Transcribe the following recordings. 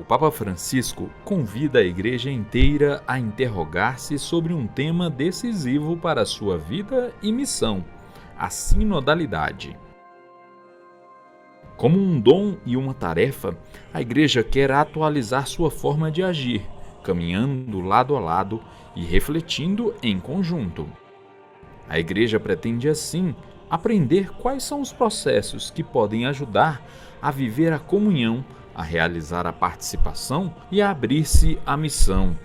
Papa Francisco convida a Igreja inteira a interrogar-se sobre um tema decisivo para a sua vida e missão: a sinodalidade. Como um dom e uma tarefa, a Igreja quer atualizar sua forma de agir, caminhando lado a lado e refletindo em conjunto. A Igreja pretende, assim, aprender quais são os processos que podem ajudar a viver a comunhão, a realizar a participação e a abrir-se à missão.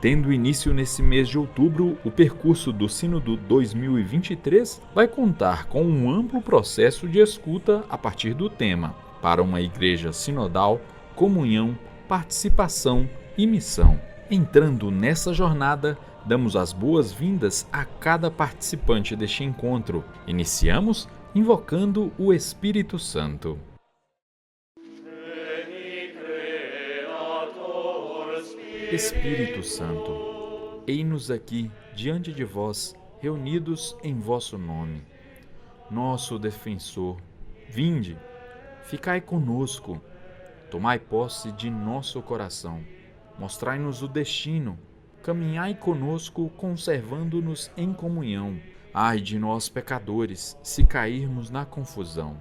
Tendo início nesse mês de outubro, o percurso do Sínodo 2023 vai contar com um amplo processo de escuta a partir do tema para uma igreja sinodal, comunhão, participação e missão. Entrando nessa jornada, damos as boas-vindas a cada participante deste encontro. Iniciamos invocando o Espírito Santo. Espírito Santo, eis-nos aqui diante de vós, reunidos em vosso nome. Nosso defensor, vinde, ficai conosco, tomai posse de nosso coração, mostrai-nos o destino, caminhai conosco, conservando-nos em comunhão. Ai de nós, pecadores, se cairmos na confusão.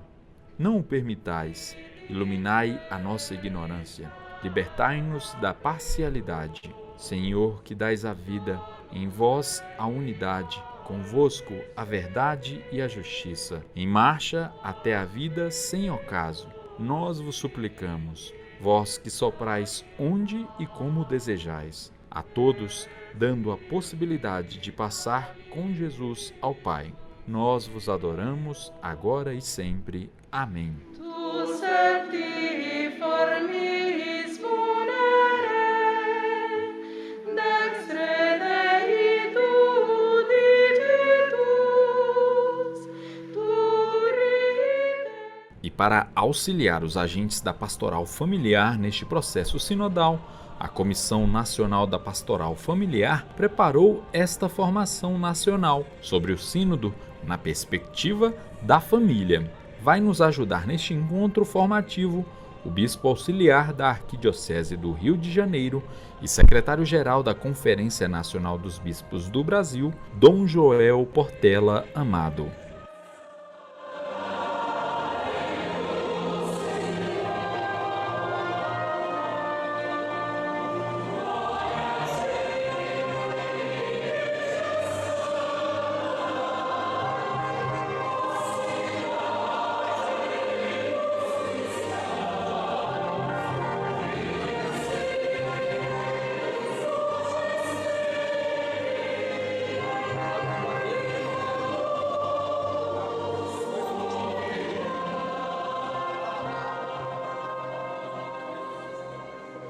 Não o permitais, iluminai a nossa ignorância. Libertai-nos da parcialidade. Senhor, que dais a vida, em vós a unidade, convosco a verdade e a justiça. Em marcha até a vida sem ocaso, nós vos suplicamos, vós que soprais onde e como desejais, a todos dando a possibilidade de passar com Jesus ao Pai. Nós vos adoramos, agora e sempre. Amém. E para auxiliar os agentes da pastoral familiar neste processo sinodal, a Comissão Nacional da Pastoral Familiar preparou esta formação nacional sobre o Sínodo na perspectiva da família. Vai nos ajudar neste encontro formativo o Bispo Auxiliar da Arquidiocese do Rio de Janeiro e Secretário-Geral da Conferência Nacional dos Bispos do Brasil, Dom Joel Portela Amado.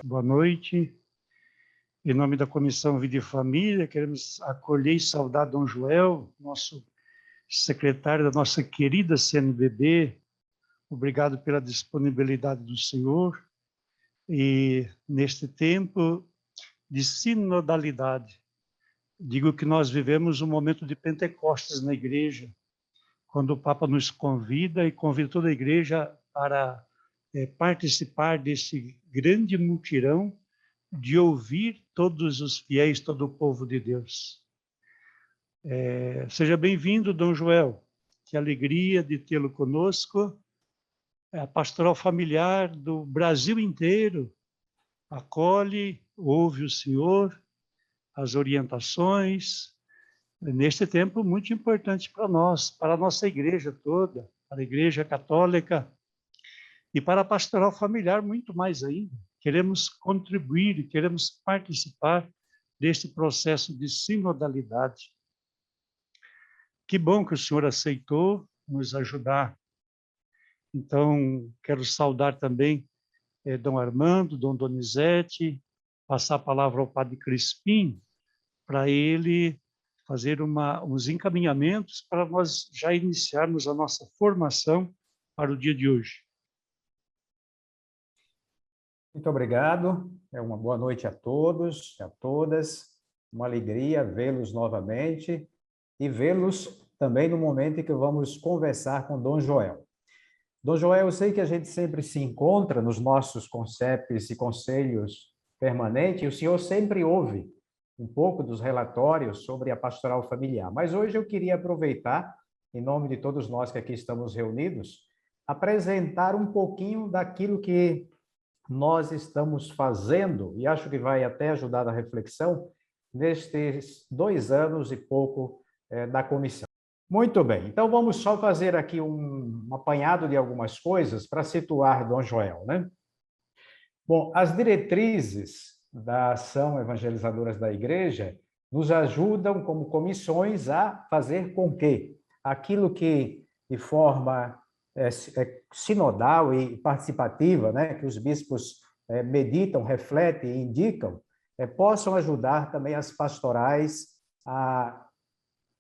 Boa noite. Em nome da Comissão Vida e Família, queremos acolher e saudar Dom Joel, nosso secretário da nossa querida CNBB. Obrigado pela disponibilidade do senhor. E neste tempo de sinodalidade, digo que nós vivemos um momento de Pentecostes na igreja, quando o Papa nos convida e convida toda a igreja para participar desse grande mutirão de ouvir todos os fiéis, todo o povo de Deus. Seja bem-vindo, Dom Joel. Que alegria de tê-lo conosco. A pastoral familiar do Brasil inteiro acolhe, ouve o senhor, as orientações, neste tempo muito importante para nós, para a nossa igreja toda, para a Igreja Católica, e para a pastoral familiar, muito mais ainda. Queremos contribuir, queremos participar deste processo de sinodalidade. Que bom que o senhor aceitou nos ajudar. Então, quero saudar também Dom Armando, Dom Donizete, passar a palavra ao Padre Crispim, para ele fazer uns encaminhamentos para nós já iniciarmos a nossa formação para o dia de hoje. Muito obrigado, uma boa noite a todos, a todas, uma alegria vê-los novamente e vê-los também no momento em que vamos conversar com Dom Joel. Dom Joel, eu sei que a gente sempre se encontra nos nossos concepes e conselhos permanentes, e o senhor sempre ouve um pouco dos relatórios sobre a pastoral familiar. Mas hoje eu queria aproveitar, em nome de todos nós que aqui estamos reunidos, apresentar um pouquinho daquilo que nós estamos fazendo, e acho que vai até ajudar na reflexão, nestes 2 anos e pouco da comissão. Muito bem, então vamos só fazer aqui um apanhado de algumas coisas para situar Dom Joel, né? Bom, as diretrizes da ação evangelizadoras da Igreja nos ajudam, como comissões, a fazer com que aquilo que, de forma sinodal e participativa, né, que os bispos meditam, refletem e indicam, possam ajudar também as pastorais a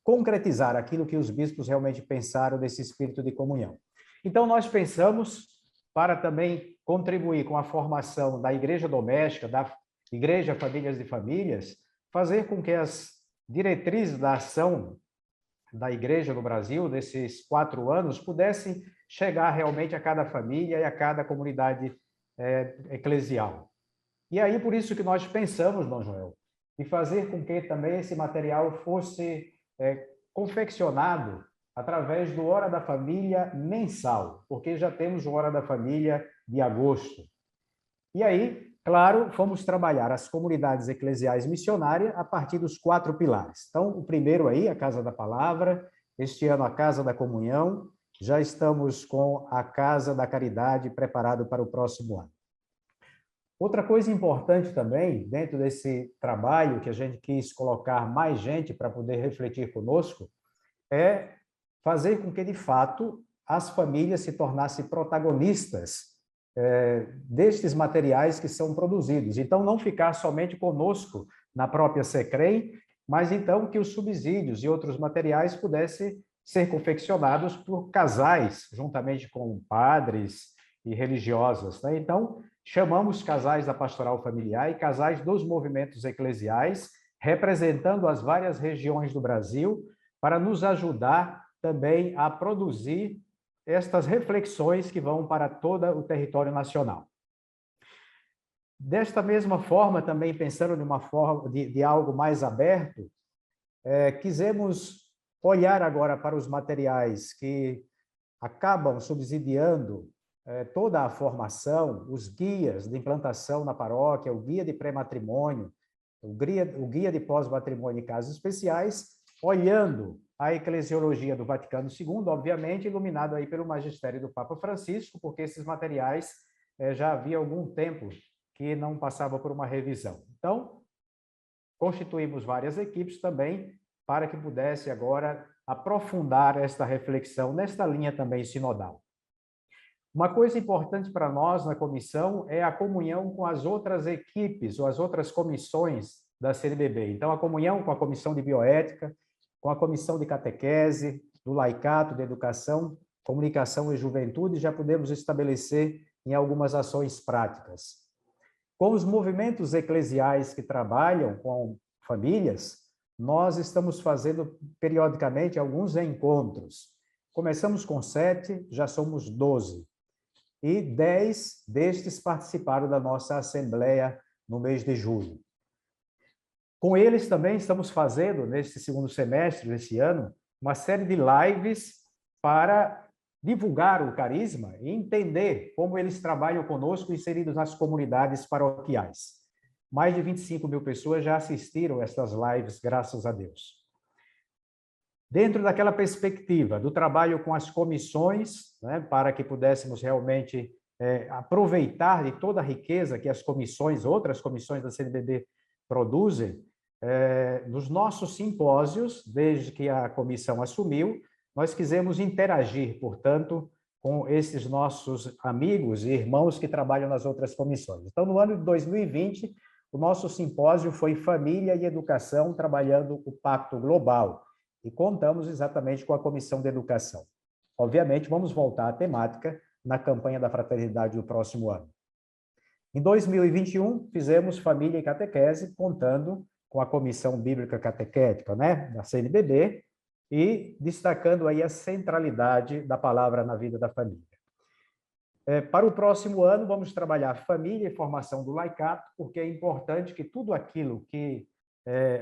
concretizar aquilo que os bispos realmente pensaram desse espírito de comunhão. Então, nós pensamos, para também contribuir com a formação da igreja doméstica, da igreja Famílias de Famílias, fazer com que as diretrizes da ação da igreja no Brasil, nesses 4 anos, pudessem chegar realmente a cada família e a cada comunidade eclesial. E aí, por isso que nós pensamos, Dom Joel, em fazer com que também esse material fosse confeccionado através do Hora da Família mensal, porque já temos o Hora da Família de agosto. E aí, claro, fomos trabalhar as comunidades eclesiais missionárias a partir dos 4 pilares. Então, o primeiro aí, a Casa da Palavra, este ano a Casa da Comunhão, já estamos com a Casa da Caridade preparado para o próximo ano. Outra coisa importante também, dentro desse trabalho que a gente quis colocar mais gente para poder refletir conosco, é fazer com que, de fato, as famílias se tornassem protagonistas destes materiais que são produzidos. Então, não ficar somente conosco na própria SECREM, mas então que os subsídios e outros materiais pudessem ser confeccionados por casais, juntamente com padres e religiosas, né? Então, chamamos casais da pastoral familiar e casais dos movimentos eclesiais, representando as várias regiões do Brasil, para nos ajudar também a produzir estas reflexões que vão para todo o território nacional. Desta mesma forma, também pensando de uma forma de algo mais aberto, quisemos olhar agora para os materiais que acabam subsidiando toda a formação, os guias de implantação na paróquia, o guia de pré-matrimônio, o guia de pós-matrimônio em casos especiais, olhando a eclesiologia do Vaticano II, obviamente, iluminado aí pelo magistério do Papa Francisco, porque esses materiais já havia algum tempo que não passava por uma revisão. Então, constituímos várias equipes também para que pudesse agora aprofundar esta reflexão nesta linha também sinodal. Uma coisa importante para nós na comissão é a comunhão com as outras equipes ou as outras comissões da CNBB. Então, a comunhão com a Comissão de Bioética, com a Comissão de Catequese, do Laicato, de Educação, Comunicação e Juventude, já podemos estabelecer em algumas ações práticas. Com os movimentos eclesiais que trabalham com famílias, nós estamos fazendo periodicamente alguns encontros. Começamos com 7, já somos 12. E 10 destes participaram da nossa assembleia no mês de julho. Com eles também estamos fazendo, neste segundo semestre desse ano, uma série de lives para divulgar o carisma e entender como eles trabalham conosco inseridos nas comunidades paroquiais. Mais de 25 mil pessoas já assistiram a estas lives, graças a Deus. Dentro daquela perspectiva do trabalho com as comissões, né, para que pudéssemos realmente aproveitar de toda a riqueza que as comissões, outras comissões da CNBB produzem, nos nossos simpósios, desde que a comissão assumiu, nós quisemos interagir, portanto, com esses nossos amigos e irmãos que trabalham nas outras comissões. Então, no ano de 2020, o nosso simpósio foi Família e Educação, trabalhando o Pacto Global, e contamos exatamente com a Comissão de Educação. Obviamente, vamos voltar à temática na campanha da Fraternidade do próximo ano. Em 2021, fizemos Família e Catequese, contando com a Comissão Bíblica Catequética, né, da CNBB, e destacando aí a centralidade da palavra na vida da família. Para o próximo ano, vamos trabalhar família e formação do laicato, porque é importante que tudo aquilo que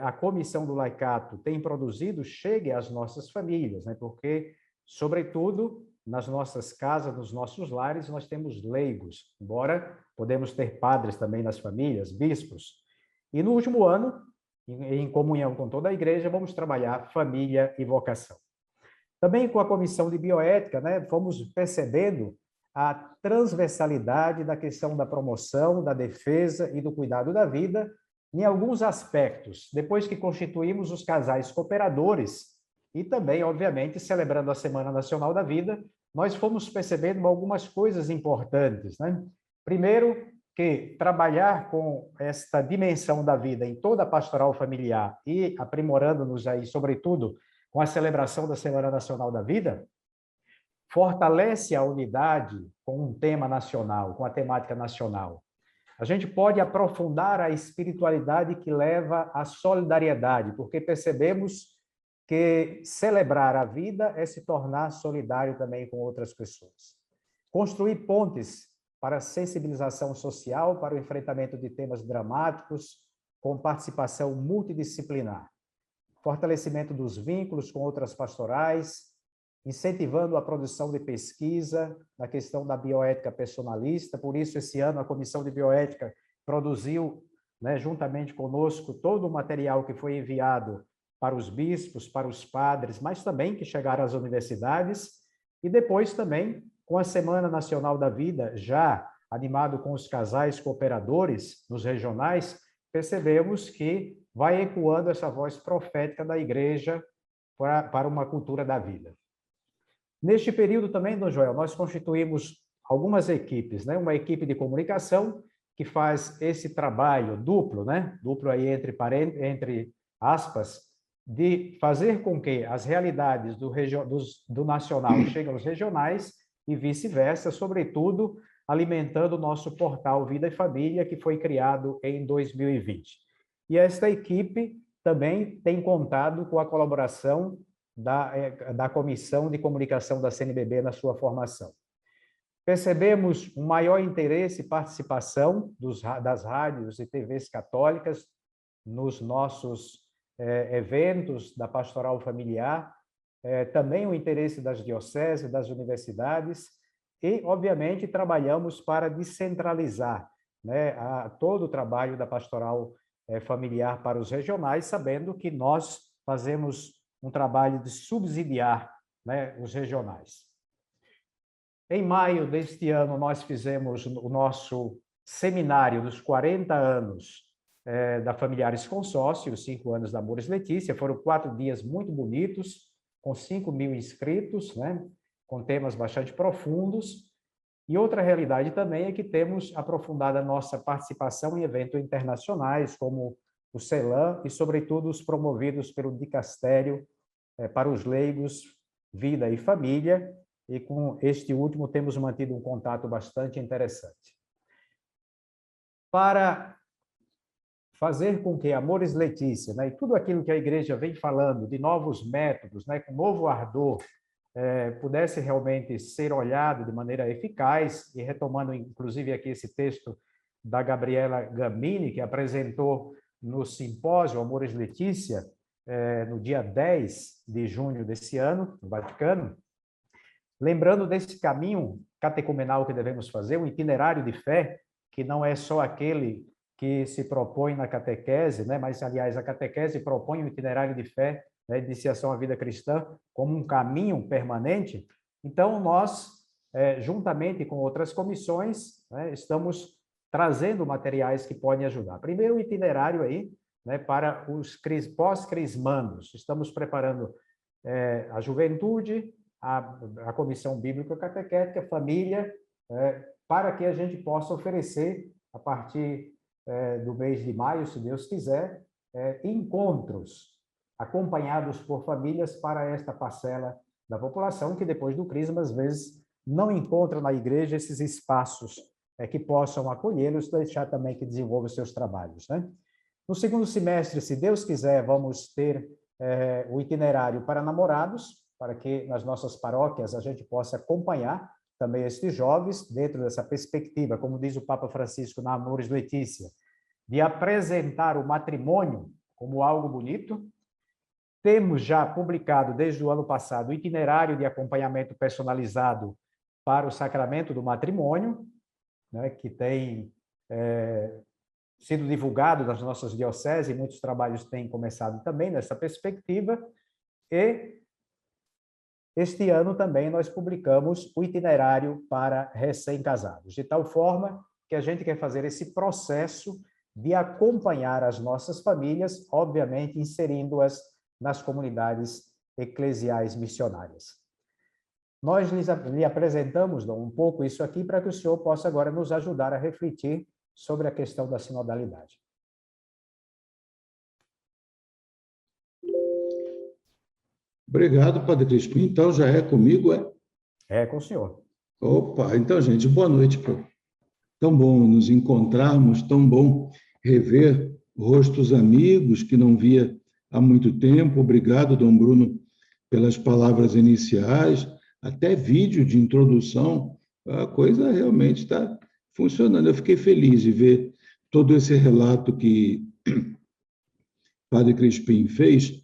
a comissão do laicato tem produzido chegue às nossas famílias, né? Porque, sobretudo, nas nossas casas, nos nossos lares, nós temos leigos, embora podemos ter padres também nas famílias, bispos. E no último ano, em comunhão com toda a igreja, vamos trabalhar família e vocação. Também com a comissão de bioética, né, fomos percebendo a transversalidade da questão da promoção, da defesa e do cuidado da vida, em alguns aspectos, depois que constituímos os casais cooperadores e também, obviamente, celebrando a Semana Nacional da Vida, nós fomos percebendo algumas coisas importantes, né? Primeiro, que trabalhar com esta dimensão da vida em toda a pastoral familiar e aprimorando-nos aí, sobretudo, com a celebração da Semana Nacional da Vida, fortalece a unidade com um tema nacional, com a temática nacional. A gente pode aprofundar a espiritualidade que leva à solidariedade, porque percebemos que celebrar a vida é se tornar solidário também com outras pessoas. Construir pontes para a sensibilização social, para o enfrentamento de temas dramáticos, com participação multidisciplinar. Fortalecimento dos vínculos com outras pastorais, incentivando a produção de pesquisa na questão da bioética personalista. Por isso, esse ano, a Comissão de Bioética produziu, né, juntamente conosco, todo o material que foi enviado para os bispos, para os padres, mas também que chegaram às universidades, e depois também, com a Semana Nacional da Vida, já animado com os casais cooperadores nos regionais, percebemos que vai ecoando essa voz profética da Igreja para uma cultura da vida. Neste período também, Dom Joel, nós constituímos algumas equipes, né? Uma equipe de comunicação que faz esse trabalho duplo, né? Duplo aí entre aspas, de fazer com que as realidades do nacional cheguem aos regionais e vice-versa, sobretudo alimentando o nosso portal Vida e Família, que foi criado em 2020. E esta equipe também tem contado com a colaboração da Comissão de Comunicação da CNBB na sua formação. Percebemos um maior interesse e participação das rádios e TVs católicas nos nossos eventos da pastoral familiar, também o interesse das dioceses, das universidades, e, obviamente, trabalhamos para descentralizar, né, todo o trabalho da pastoral familiar para os regionais, sabendo que nós fazemos um trabalho de subsidiar, né, os regionais. Em maio deste ano, nós fizemos o nosso seminário dos 40 anos da Familiares Consórcio, os 5 anos da Amores Letícia. Foram 4 dias muito bonitos, com 5.000 inscritos, né, com temas bastante profundos. E outra realidade também é que temos aprofundado a nossa participação em eventos internacionais, como o CELAM, e, sobretudo, os promovidos pelo Dicastério para os leigos, Vida e Família, e com este último temos mantido um contato bastante interessante. Para fazer com que Amores Letícia, né, e tudo aquilo que a Igreja vem falando de novos métodos, né, com novo ardor, pudesse realmente ser olhado de maneira eficaz, e retomando inclusive aqui esse texto da Gabriela Gamini, que apresentou no simpósio Amores Letícia, no dia 10 de junho desse ano, no Vaticano, lembrando desse caminho catecumenal que devemos fazer, um itinerário de fé, que não é só aquele que se propõe na catequese, né, mas, aliás, a catequese propõe um itinerário de fé, né, de iniciação à vida cristã, como um caminho permanente. Então, nós, juntamente com outras comissões, né, estamos trazendo materiais que podem ajudar. Primeiro, o itinerário aí, né, para os pós-crismandos. Estamos preparando a juventude, a comissão bíblica catequética, família, para que a gente possa oferecer, a partir do mês de maio, se Deus quiser, encontros acompanhados por famílias para esta parcela da população que, depois do crisma, às vezes não encontra na igreja esses espaços que possam acolhê-los, deixar também que desenvolva os seus trabalhos, né? No segundo semestre, se Deus quiser, vamos ter o itinerário para namorados, para que nas nossas paróquias a gente possa acompanhar também estes jovens, dentro dessa perspectiva, como diz o Papa Francisco na Amoris Laetitia, de apresentar o matrimônio como algo bonito. Temos já publicado, desde o ano passado, o itinerário de acompanhamento personalizado para o sacramento do matrimônio, né, que tem sido divulgado nas nossas dioceses, e muitos trabalhos têm começado também nessa perspectiva. E este ano também nós publicamos o itinerário para recém-casados, de tal forma que a gente quer fazer esse processo de acompanhar as nossas famílias, obviamente inserindo-as nas comunidades eclesiais missionárias. Nós lhe apresentamos, Dom, um pouco isso aqui para que o senhor possa agora nos ajudar a refletir sobre a questão da sinodalidade. Obrigado, Padre Crispim. Então, já é comigo, é? É com o senhor. Opa, então, gente, boa noite. Tão bom nos encontrarmos, tão bom rever rostos amigos que não via há muito tempo. Obrigado, Dom Bruno, pelas palavras iniciais, até vídeo de introdução. A coisa realmente está funcionando. Eu fiquei feliz de ver todo esse relato que Padre Crispim fez,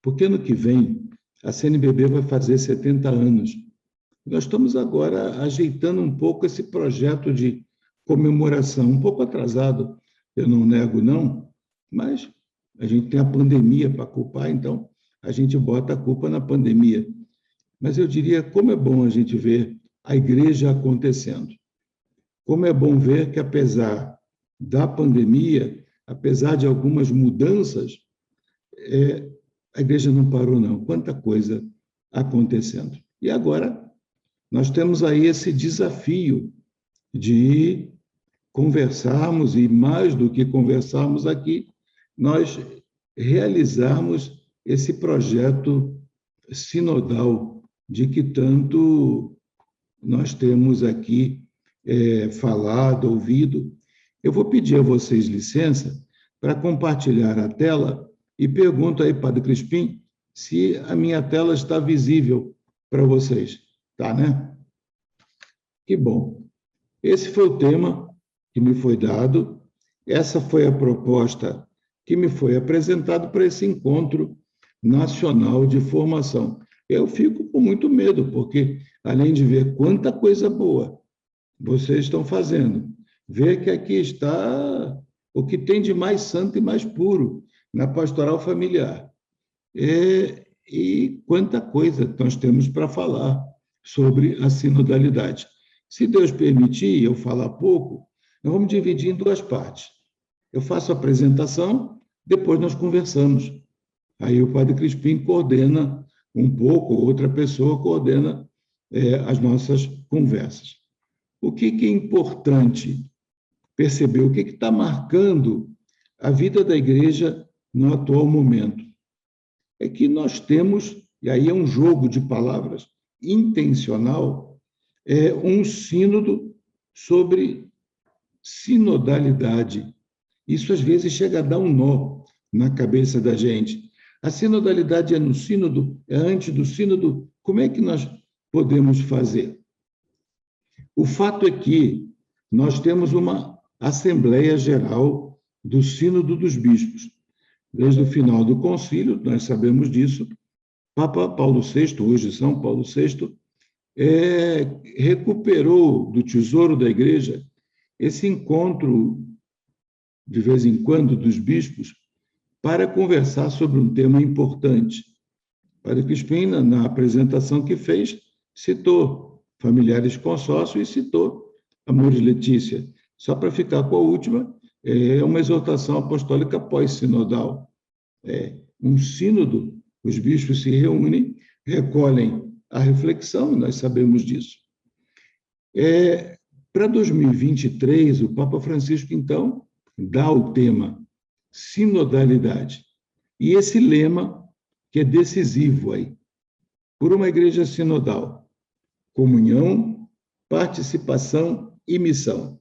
porque ano que vem a CNBB vai fazer 70 anos. Nós estamos agora ajeitando um pouco esse projeto de comemoração, um pouco atrasado, eu não nego não, mas a gente tem a pandemia para culpar, então a gente bota a culpa na pandemia. Mas eu diria, como é bom a gente ver a igreja acontecendo. Como é bom ver que, apesar da pandemia, apesar de algumas mudanças, a igreja não parou, não. Quanta coisa acontecendo. E agora, nós temos aí esse desafio de conversarmos, e mais do que conversarmos aqui, nós realizarmos esse projeto sinodal de que tanto nós temos aqui falado, ouvido. Eu vou pedir a vocês licença para compartilhar a tela e pergunto aí, Padre Crispim, se a minha tela está visível para vocês. Tá, né? Que bom. Esse foi o tema que me foi dado, essa foi a proposta que me foi apresentada para esse encontro nacional de formação. Eu fico com muito medo, porque, além de ver quanta coisa boa vocês estão fazendo, ver que aqui está o que tem de mais santo e mais puro na pastoral familiar. E quanta coisa nós temos para falar sobre a sinodalidade. Se Deus permitir eu falar pouco, nós vamos dividir em duas partes. Eu faço a apresentação, depois nós conversamos. Aí o Padre Crispim coordena um pouco, outra pessoa coordena as nossas conversas. O que é importante perceber? O que está marcando a vida da igreja no atual momento? É que nós temos, e aí é um jogo de palavras intencional, um sínodo sobre sinodalidade. Isso, às vezes, chega a dar um nó na cabeça da gente. A sinodalidade é no sínodo? É antes do sínodo? Como é que nós podemos fazer? O fato é que nós temos uma Assembleia Geral do Sínodo dos Bispos. Desde o final do concílio, nós sabemos disso, Papa Paulo VI, hoje São Paulo VI, recuperou do tesouro da Igreja esse encontro, de vez em quando, dos bispos, para conversar sobre um tema importante. Padre Crispim, na apresentação que fez, citou familiares consórcio e citou Amoris Laetitia. Só para ficar com a última, é uma exortação apostólica pós-sinodal. Um sínodo, os bispos se reúnem, recolhem a reflexão, nós sabemos disso. Para 2023, o Papa Francisco, então, dá o tema sinodalidade. E esse lema, que é decisivo aí, por uma igreja sinodal, comunhão, participação e missão.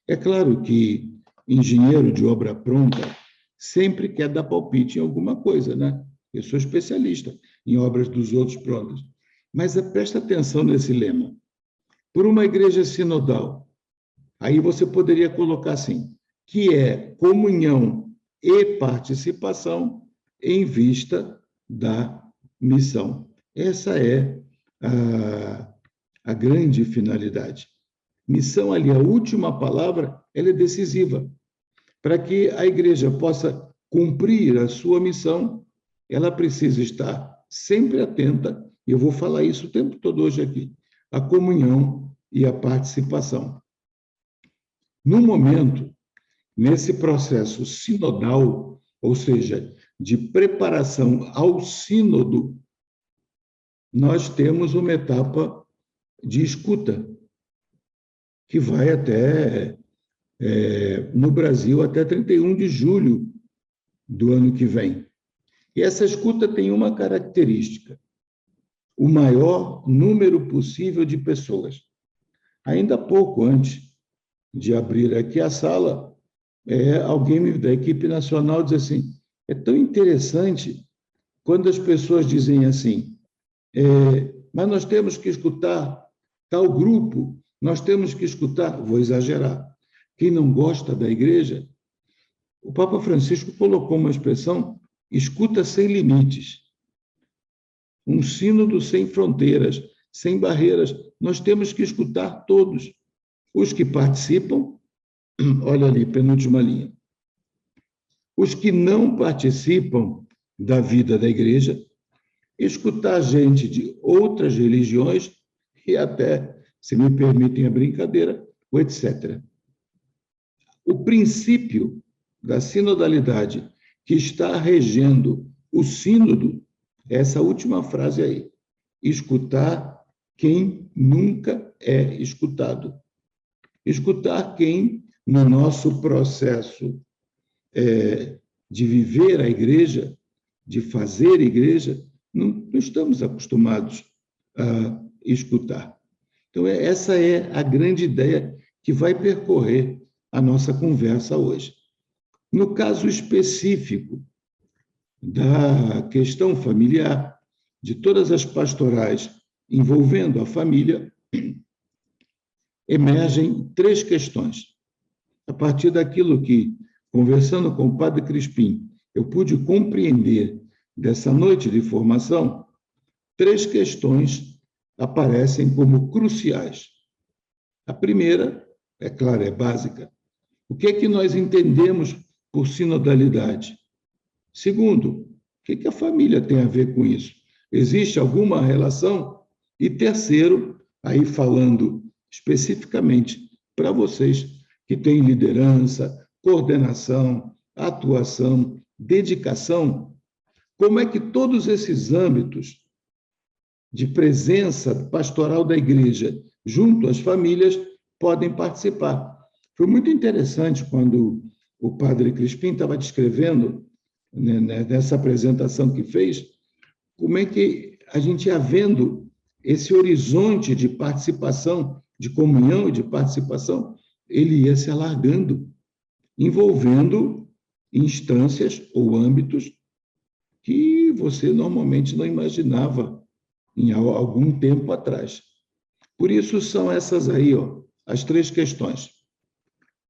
É claro que engenheiro de obra pronta sempre quer dar palpite em alguma coisa, né? Eu sou especialista em obras dos outros prontas. Mas presta atenção nesse lema. por uma igreja sinodal. Aí você poderia colocar assim, que é comunhão e participação em vista da missão. Essa é a grande finalidade. Missão ali, a última palavra, ela é decisiva. Para que a igreja possa cumprir a sua missão, ela precisa estar sempre atenta, e eu vou falar isso o tempo todo hoje aqui, a comunhão e a participação. No momento, nesse processo sinodal, ou seja, de preparação ao sínodo, nós temos uma etapa de escuta, que vai até, no Brasil, até 31 de julho do ano que vem. E essa escuta tem uma característica: o maior número possível de pessoas. Ainda pouco antes de abrir aqui a sala, alguém da equipe nacional diz assim, é tão interessante quando as pessoas dizem assim, mas nós temos que escutar tal grupo, nós temos que escutar, vou exagerar, quem não gosta da igreja. O Papa Francisco colocou uma expressão, escuta sem limites, um sínodo sem fronteiras, sem barreiras. Nós temos que escutar todos. Os que participam, olha ali, penúltima linha. Os que não participam da vida da igreja, escutar gente de outras religiões e até, se me permitem a brincadeira, o etc. O princípio da sinodalidade que está regendo o sínodo, essa última frase aí, escutar quem nunca é escutado. Escutar quem, no nosso processo de viver a igreja, de fazer igreja, não estamos acostumados a escutar. Então, essa é a grande ideia que vai percorrer a nossa conversa hoje. No caso específico da questão familiar, de todas as pastorais envolvendo a família, emergem 3 questões. A partir daquilo que, conversando com o padre Crispim, eu pude compreender dessa noite de formação, 3 questões aparecem como cruciais. A primeira, é claro, é básica. O que é que nós entendemos por sinodalidade? Segundo, o que é que a família tem a ver com isso? Existe alguma relação? E terceiro, aí falando especificamente para vocês que têm liderança, coordenação, atuação, dedicação, como é que todos esses âmbitos de presença pastoral da igreja junto às famílias podem participar? Foi muito interessante quando o padre Crispim estava descrevendo, né, nessa apresentação que fez, como é que a gente ia vendo esse horizonte de participação, de comunhão e de participação, ele ia se alargando, envolvendo instâncias ou âmbitos que você normalmente não imaginava em algum tempo atrás. Por isso são essas aí, as 3 questões.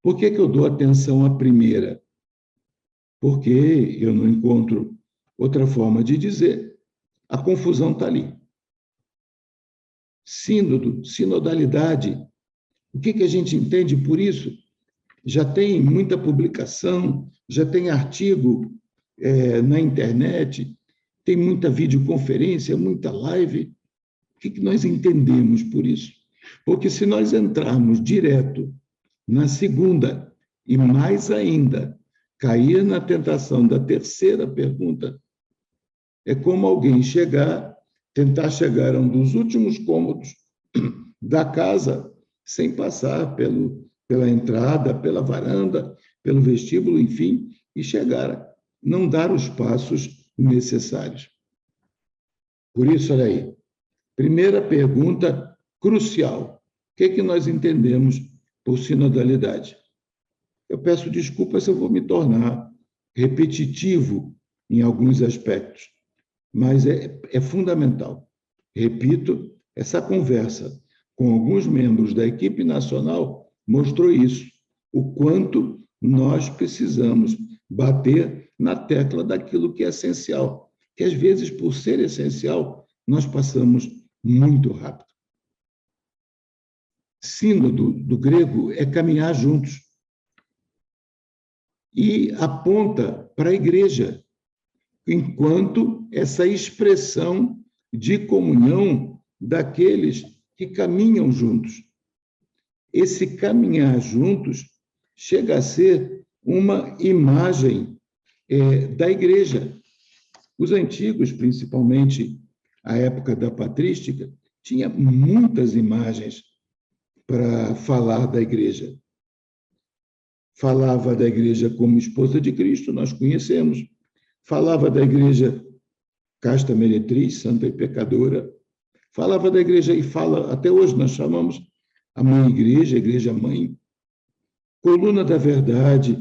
Por que eu dou atenção à primeira? Porque eu não encontro outra forma de dizer, a confusão está ali. Sínodo, sinodalidade, o que a gente entende por isso? Já tem muita publicação, já tem artigo na internet, tem muita videoconferência, muita live. O que nós entendemos por isso? Porque se nós entrarmos direto na segunda e mais ainda cair na tentação da terceira pergunta, é como alguém tentar chegar a um dos últimos cômodos da casa sem passar pela entrada, pela varanda, pelo vestíbulo, enfim, e não dar os passos necessários. Por isso, olha aí, primeira pergunta crucial. O que nós entendemos por sinodalidade? Eu peço desculpas se eu vou me tornar repetitivo em alguns aspectos, mas é fundamental. Repito, essa conversa com alguns membros da equipe nacional, mostrou isso, o quanto nós precisamos bater na tecla daquilo que é essencial, que às vezes, por ser essencial, nós passamos muito rápido. Sínodo, do grego, é caminhar juntos. E aponta para a igreja, enquanto essa expressão de comunhão daqueles que caminham juntos. Esse caminhar juntos chega a ser uma imagem da igreja. Os antigos, principalmente a época da patrística, tinha muitas imagens para falar da igreja. Falava da igreja como esposa de Cristo, nós conhecemos. Falava da igreja casta meretriz, santa e pecadora. Falava da igreja, e fala, até hoje nós chamamos a mãe igreja, a igreja mãe. Coluna da verdade,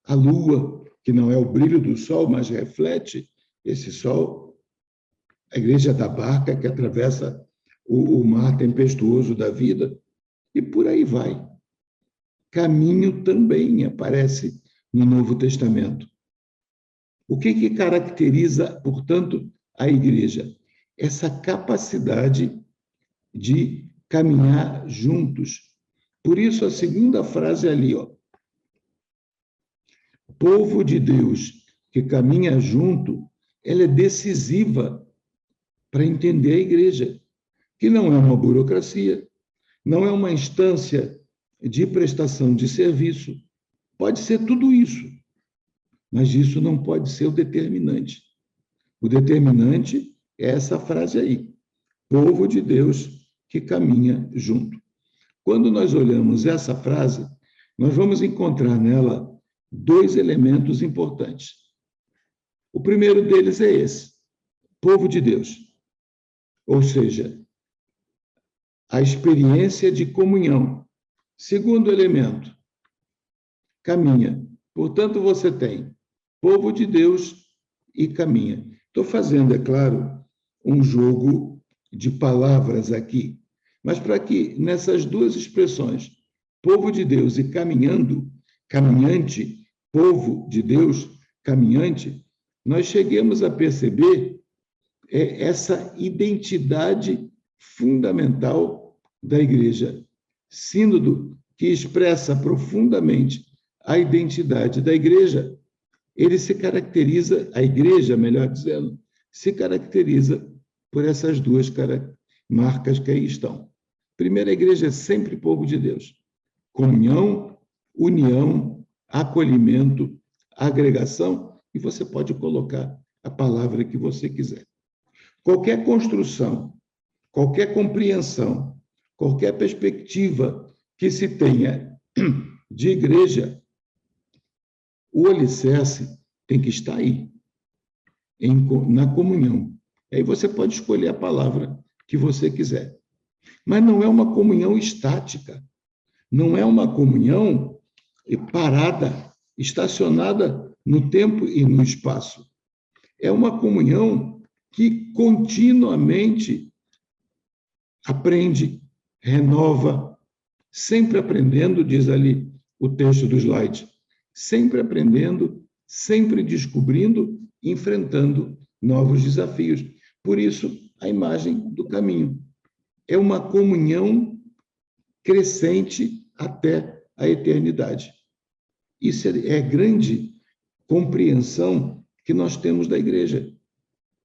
a lua, que não é o brilho do sol, mas reflete esse sol. A igreja da barca, que atravessa o mar tempestuoso da vida. E por aí vai. Caminho também aparece no Novo Testamento. O que caracteriza, portanto, a igreja? Essa capacidade de caminhar juntos. Por isso, a segunda frase ali, ó. Povo de Deus que caminha junto, ela é decisiva para entender a igreja, que não é uma burocracia, não é uma instância de prestação de serviço. Pode ser tudo isso, mas isso não pode ser o determinante. O determinante é essa frase aí, povo de Deus que caminha junto. Quando nós olhamos essa frase, nós vamos encontrar nela dois elementos importantes. O primeiro deles é esse, povo de Deus. Ou seja, a experiência de comunhão. Segundo elemento, caminha. Portanto, você tem povo de Deus e caminha. Estou fazendo, é claro, um jogo de palavras aqui, mas para que nessas duas expressões, povo de Deus e caminhando, caminhante, povo de Deus, caminhante, nós cheguemos a perceber essa identidade fundamental da igreja. Sínodo que expressa profundamente a identidade da igreja, ele se caracteriza, a igreja, melhor dizendo, se caracteriza por essas duas marcas que aí estão. Primeiro, a igreja é sempre povo de Deus. Comunhão, união, acolhimento, agregação, e você pode colocar a palavra que você quiser. Qualquer construção, qualquer compreensão, qualquer perspectiva que se tenha de igreja, o alicerce tem que estar aí, na comunhão. Aí você pode escolher a palavra que você quiser. Mas não é uma comunhão estática, não é uma comunhão parada, estacionada no tempo e no espaço. É uma comunhão que continuamente aprende, renova, sempre aprendendo, diz ali o texto do slide, sempre aprendendo, sempre descobrindo, enfrentando novos desafios. Por isso, a imagem do caminho. É uma comunhão crescente até a eternidade. Isso é grande compreensão que nós temos da igreja.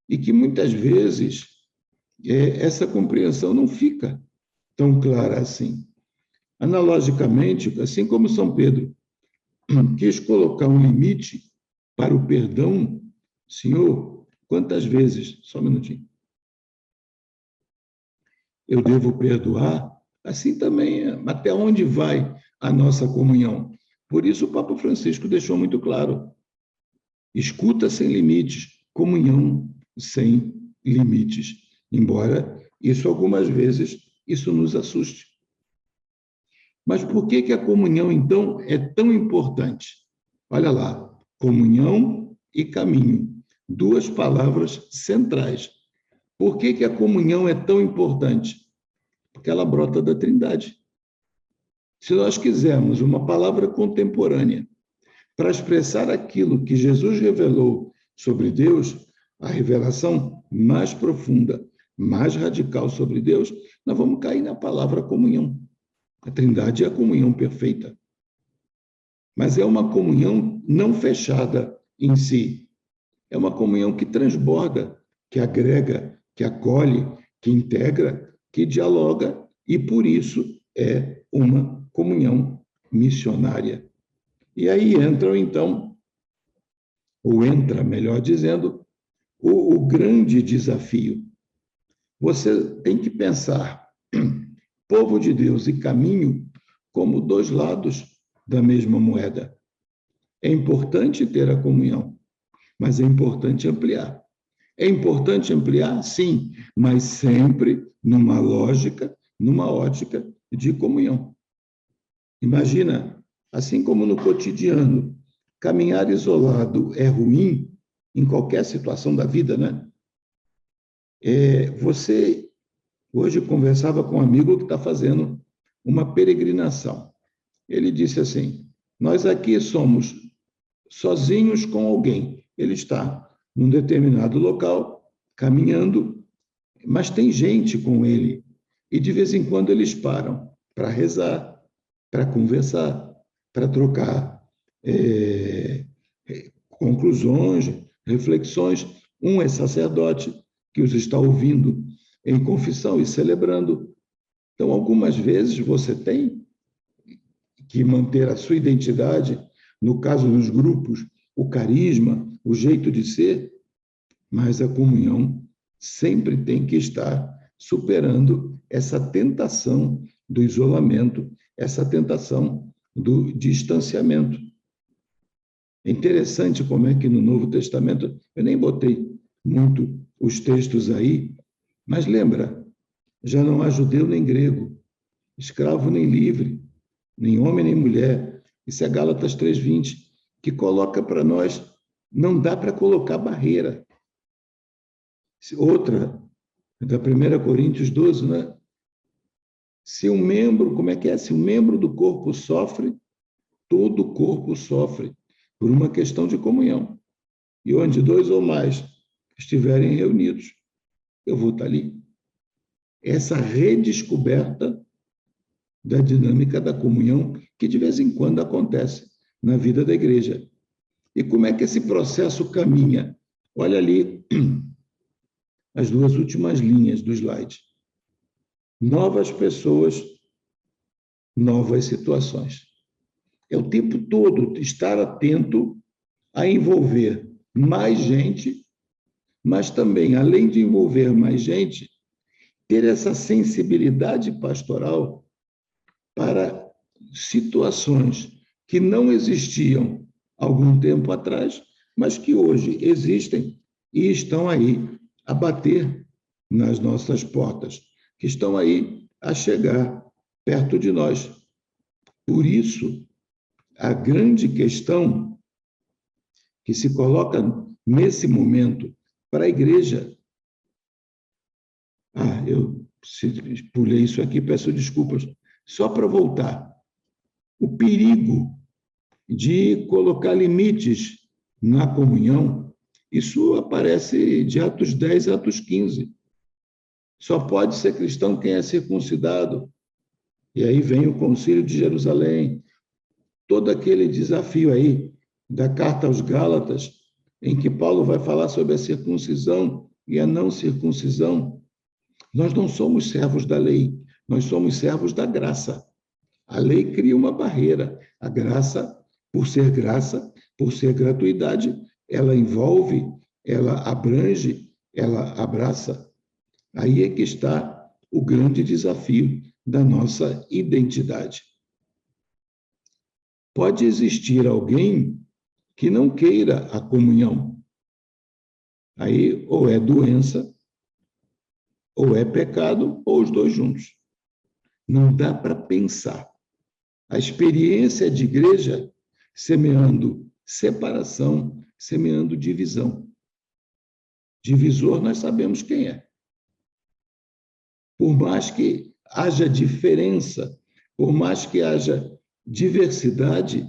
E que, muitas vezes, essa compreensão não fica tão clara assim. Analogicamente, assim como São Pedro quis colocar um limite para o perdão, Senhor, quantas vezes, só um minutinho, eu devo perdoar? Assim também, até onde vai a nossa comunhão? Por isso o Papa Francisco deixou muito claro, escuta sem limites, comunhão sem limites, embora isso algumas vezes isso nos assuste. Mas por que a comunhão, então, é tão importante? Olha lá, comunhão e caminho, duas palavras centrais. Por que a comunhão é tão importante? porque ela brota da Trindade. Se nós quisermos uma palavra contemporânea para expressar aquilo que Jesus revelou sobre Deus, a revelação mais profunda, mais radical sobre Deus, nós vamos cair na palavra comunhão. A Trindade é a comunhão perfeita. Mas é uma comunhão não fechada em si. É uma comunhão que transborda, que agrega, que acolhe, que integra, que dialoga, e por isso é uma comunhão missionária. E aí entram, então, ou entra, melhor dizendo, o grande desafio. Você tem que pensar povo de Deus e caminho como dois lados da mesma moeda. É importante ter a comunhão, mas é importante ampliar. É importante ampliar, sim, mas sempre numa lógica, numa ótica de comunhão. Imagina, assim como no cotidiano, caminhar isolado é ruim em qualquer situação da vida, né? Você, hoje, conversava com um amigo que está fazendo uma peregrinação. Ele disse assim, nós aqui somos sozinhos com alguém. Ele está num determinado local, caminhando, mas tem gente com ele. E, de vez em quando, eles param para rezar, para conversar, para trocar conclusões, reflexões. Um é sacerdote, que os está ouvindo em confissão e celebrando. Então, algumas vezes, você tem que manter a sua identidade, no caso dos grupos, o carisma, o jeito de ser, mas a comunhão sempre tem que estar superando essa tentação do isolamento, essa tentação do distanciamento. É interessante como é que no Novo Testamento, eu nem botei muito os textos aí, mas lembra, já não há judeu nem grego, escravo nem livre, nem homem nem mulher. Isso é Gálatas 3:20, que coloca para nós, não dá para colocar barreira. Outra, da 1 Coríntios 12, né? Se um membro, como é que é? Se um membro do corpo sofre, todo o corpo sofre, por uma questão de comunhão. E onde dois ou mais estiverem reunidos, eu vou estar ali. Essa redescoberta da dinâmica da comunhão, que de vez em quando acontece na vida da igreja. E como é que esse processo caminha? Olha ali as duas últimas linhas do slide. Novas pessoas, novas situações. É o tempo todo estar atento a envolver mais gente, mas também, além de envolver mais gente, ter essa sensibilidade pastoral para situações que não existiam algum tempo atrás, mas que hoje existem e estão aí a bater nas nossas portas, que estão aí a chegar perto de nós. Por isso, a grande questão que se coloca nesse momento para a igreja. Eu pulei isso aqui, peço desculpas. Só para voltar. O perigo de colocar limites na comunhão, isso aparece de Atos 10 a Atos 15. Só pode ser cristão quem é circuncidado. E aí vem o Concílio de Jerusalém. Todo aquele desafio aí da carta aos Gálatas, em que Paulo vai falar sobre a circuncisão e a não circuncisão. Nós não somos servos da lei, nós somos servos da graça. A lei cria uma barreira. A graça, por ser gratuidade, ela envolve, ela abrange, ela abraça. Aí é que está o grande desafio da nossa identidade. Pode existir alguém que não queira a comunhão. Aí ou é doença, ou é pecado, ou os dois juntos. Não dá para pensar. A experiência de igreja semeando separação, semeando divisão. Divisor nós sabemos quem é. Por mais que haja diferença, por mais que haja diversidade,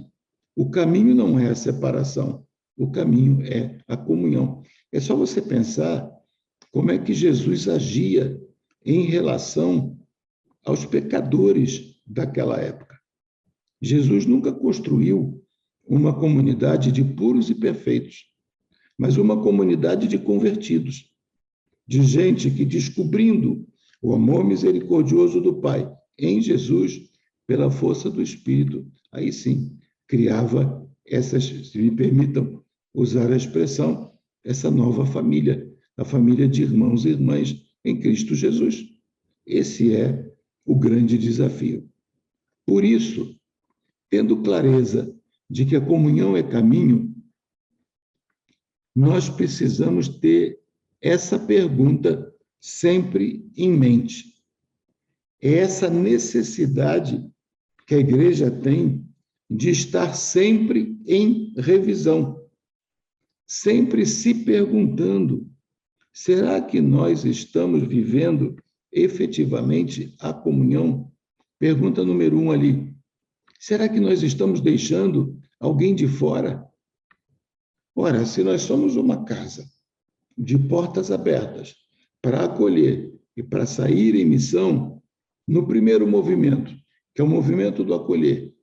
o caminho não é a separação, o caminho é a comunhão. É só você pensar como é que Jesus agia em relação aos pecadores daquela época. Jesus nunca construiu uma comunidade de puros e perfeitos, mas uma comunidade de convertidos, de gente que, descobrindo o amor misericordioso do Pai em Jesus, pela força do Espírito, aí sim, criava essas, se me permitam usar a expressão, essa nova família, a família de irmãos e irmãs em Cristo Jesus. Esse é o grande desafio. Por isso, tendo clareza de que a comunhão é caminho, nós precisamos ter essa pergunta sempre em mente. É essa necessidade que a igreja tem de estar sempre em revisão, sempre se perguntando: será que nós estamos vivendo efetivamente a comunhão? Pergunta número 1 ali. Será que nós estamos deixando alguém de fora? Ora, se nós somos uma casa de portas abertas para acolher e para sair em missão, no primeiro movimento, que é o movimento do acolher,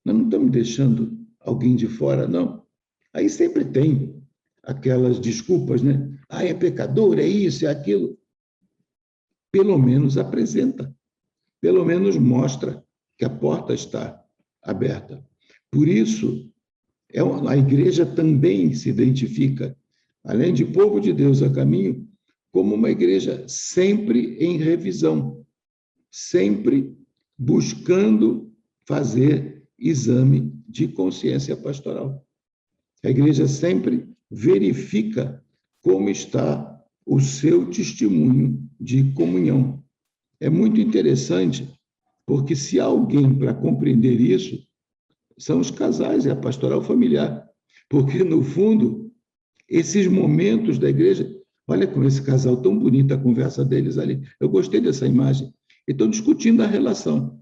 nós não estamos deixando alguém de fora, não. Aí sempre tem aquelas desculpas, né? Ah, é pecador, é isso, é aquilo. Pelo menos apresenta, pelo menos mostra que a porta está aberta. Por isso, a igreja também se identifica, além de povo de Deus a caminho, como uma igreja sempre em revisão, sempre buscando fazer exame de consciência pastoral. A igreja sempre verifica como está o seu testemunho de comunhão. É muito interessante, porque se há alguém para compreender isso, são os casais, é a pastoral familiar. Porque, no fundo, esses momentos da igreja... Olha como esse casal tão bonito, a conversa deles ali. Eu gostei dessa imagem. Estão discutindo a relação.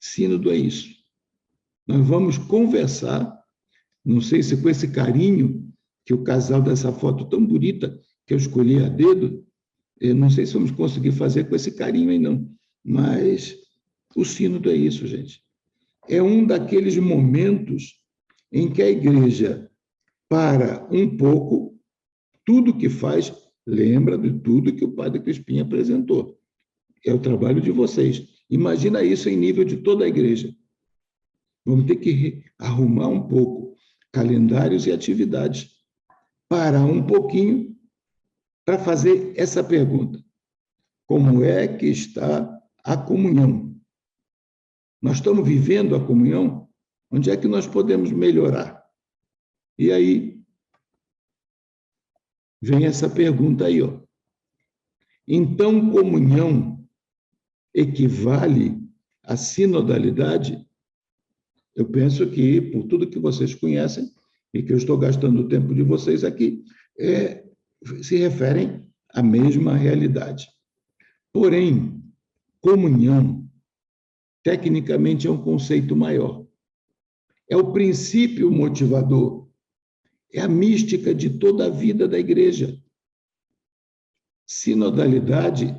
Sínodo é isso. Nós vamos conversar, não sei se com esse carinho que o casal dessa foto tão bonita, que eu escolhi a dedo, eu não sei se vamos conseguir fazer com esse carinho aí, não. Mas o sínodo é isso, gente. É um daqueles momentos em que a igreja para um pouco, tudo que faz, lembra de tudo que o padre Crispim apresentou. É o trabalho de vocês. Imagina isso em nível de toda a igreja. Vamos ter que arrumar um pouco calendários e atividades, parar um pouquinho para fazer essa pergunta. Como é que está a comunhão? Nós estamos vivendo a comunhão? Onde é que nós podemos melhorar? E aí vem essa pergunta aí, ó. Então, comunhão equivale à sinodalidade? Eu penso que, por tudo que vocês conhecem, e que eu estou gastando o tempo de vocês aqui, se referem à mesma realidade. Porém, comunhão, tecnicamente, é um conceito maior. É o princípio motivador, é a mística de toda a vida da igreja. Sinodalidade,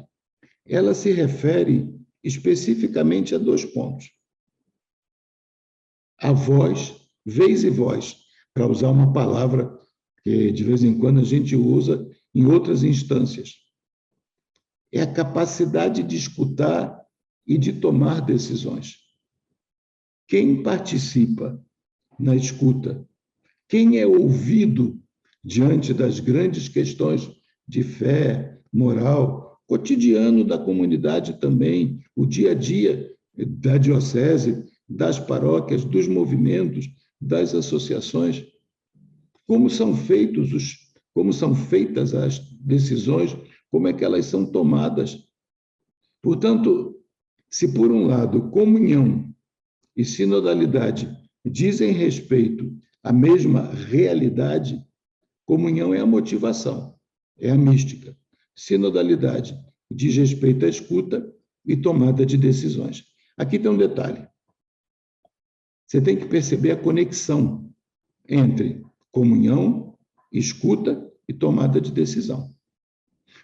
ela se refere especificamente a 2 pontos. A voz, vez e voz, para usar uma palavra que de vez em quando a gente usa em outras instâncias. É a capacidade de escutar e de tomar decisões. Quem participa na escuta, quem é ouvido diante das grandes questões de fé, moral, cotidiano da comunidade também, o dia a dia da diocese, das paróquias, dos movimentos, das associações, como são feitas as decisões, como é que elas são tomadas. Portanto, se por um lado comunhão e sinodalidade dizem respeito à mesma realidade, comunhão é a motivação, é a mística. Sinodalidade diz respeito à escuta e tomada de decisões. Aqui tem um detalhe. Você tem que perceber a conexão entre comunhão, escuta e tomada de decisão.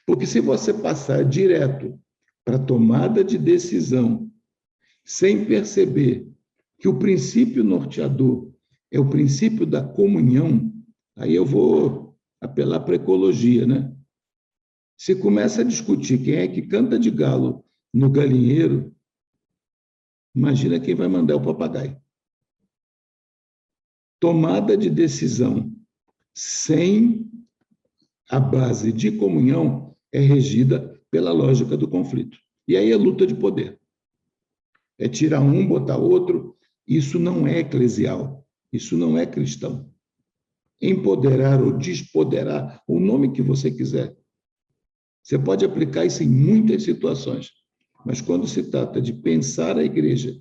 Porque se você passar direto para a tomada de decisão, sem perceber que o princípio norteador é o princípio da comunhão, aí eu vou apelar para a ecologia, né? Se começa a discutir quem é que canta de galo no galinheiro, imagina quem vai mandar o papagaio. Tomada de decisão sem a base de comunhão é regida pela lógica do conflito. E aí é luta de poder. É tirar um, botar outro. Isso não é eclesial. Isso não é cristão. Empoderar ou despoderar, o nome que você quiser. Você pode aplicar isso em muitas situações. Mas quando se trata de pensar a igreja,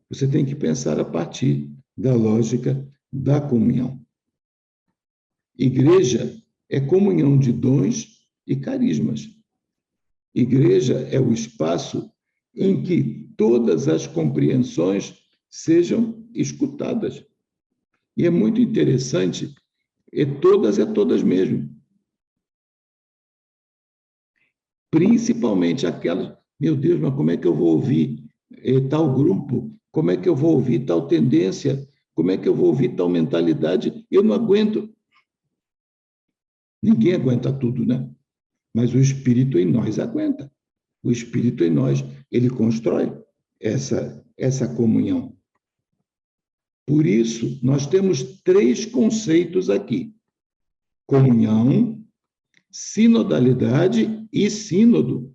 você tem que pensar a partir da lógica da comunhão. Igreja é comunhão de dons e carismas. Igreja é o espaço em que todas as compreensões sejam escutadas. E é muito interessante, é todas mesmo. Principalmente aquelas, meu Deus, mas como é que eu vou ouvir tal grupo? Como é que eu vou ouvir tal tendência? Como é que eu vou ouvir tal mentalidade? Eu não aguento. Ninguém aguenta tudo, né? Mas o Espírito em nós aguenta. O Espírito em nós, ele constrói essa comunhão. Por isso, nós temos 3 conceitos aqui: comunhão, sinodalidade e sínodo.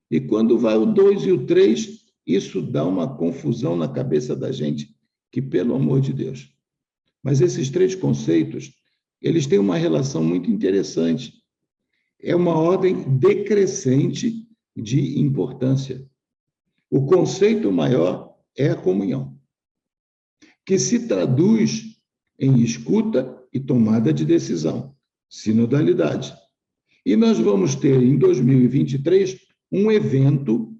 E quando vai o 2 e o 3, isso dá uma confusão na cabeça da gente, que, pelo amor de Deus. Mas esses 3 conceitos, eles têm uma relação muito interessante. É uma ordem decrescente de importância. O conceito maior é a comunhão, que se traduz em escuta e tomada de decisão, sinodalidade. E nós vamos ter, em 2023, um evento,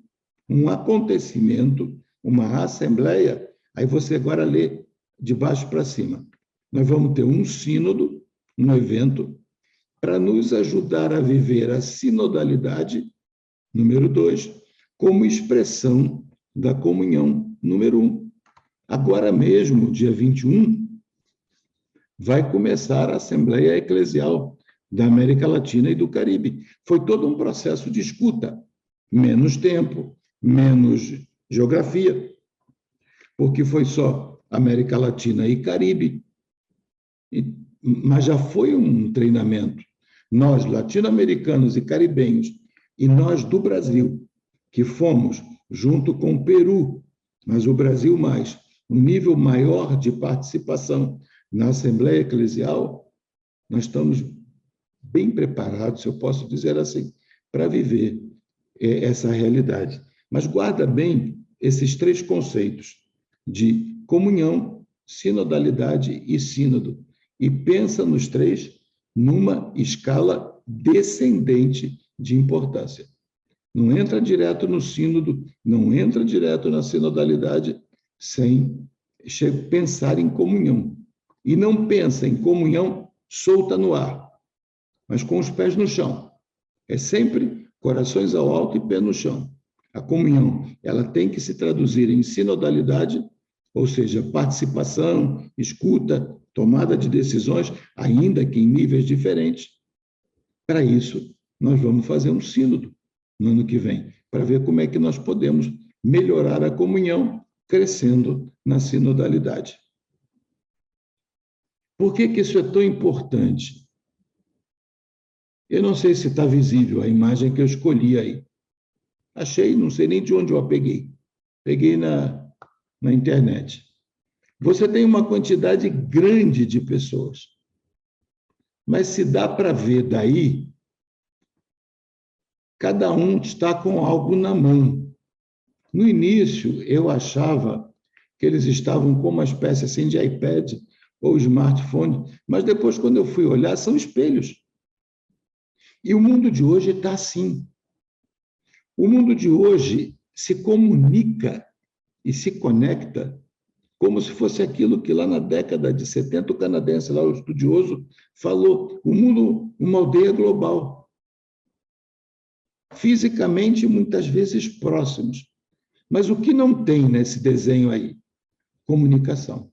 um acontecimento, uma assembleia. Aí você agora lê de baixo para cima. Nós vamos ter um sínodo, um evento, para nos ajudar a viver a sinodalidade, número 2, como expressão da comunhão, número 1. Agora mesmo, dia 21, vai começar a Assembleia Eclesial da América Latina e do Caribe. Foi todo um processo de escuta, menos tempo, menos geografia, porque foi só América Latina e Caribe, mas já foi um treinamento. Nós, latino-americanos e caribenhos, e nós do Brasil, que fomos, junto com o Peru, mas o Brasil mais, um nível maior de participação na Assembleia Eclesial, nós estamos bem preparados, eu posso dizer assim, para viver essa realidade. Mas guarda bem esses 3 conceitos de comunhão, sinodalidade e sínodo, e pensa nos 3 numa escala descendente de importância. Não entra direto no sínodo, não entra direto na sinodalidade sem pensar em comunhão. E não pensa em comunhão solta no ar, mas com os pés no chão. É sempre corações ao alto e pé no chão. A comunhão, ela tem que se traduzir em sinodalidade, ou seja, participação, escuta, tomada de decisões, ainda que em níveis diferentes. Para isso, nós vamos fazer um sínodo no ano que vem, para ver como é que nós podemos melhorar a comunhão, crescendo na sinodalidade. Por que isso é tão importante? Eu não sei se está visível a imagem que eu escolhi aí. Achei, não sei nem de onde eu a peguei. Peguei na internet. Você tem uma quantidade grande de pessoas, mas se dá para ver daí, cada um está com algo na mão. No início, eu achava que eles estavam com uma espécie assim de iPad ou smartphone, mas depois, quando eu fui olhar, são espelhos. E o mundo de hoje está assim. O mundo de hoje se comunica e se conecta como se fosse aquilo que lá na década de 70 o canadense, lá o estudioso, falou, o mundo, uma aldeia global. Fisicamente, muitas vezes próximos. Mas o que não tem nesse desenho aí? Comunicação.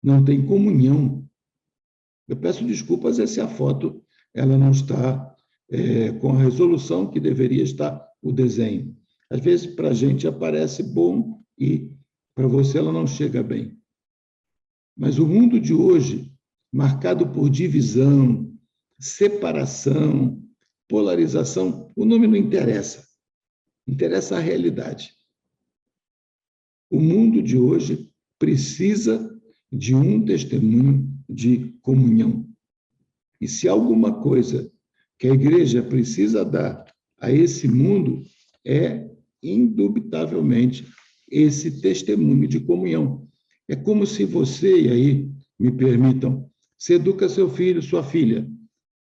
Não tem comunhão. Eu peço desculpas se a foto ela não está com a resolução que deveria estar o desenho. Às vezes, para a gente, aparece bom e para você ela não chega bem. Mas o mundo de hoje, marcado por divisão, separação, polarização, o nome não interessa. Interessa a realidade. O mundo de hoje precisa de um testemunho de comunhão. E se alguma coisa que a igreja precisa dar a esse mundo é, indubitavelmente, esse testemunho de comunhão. É como se você, e aí me permitam, você educa seu filho, sua filha,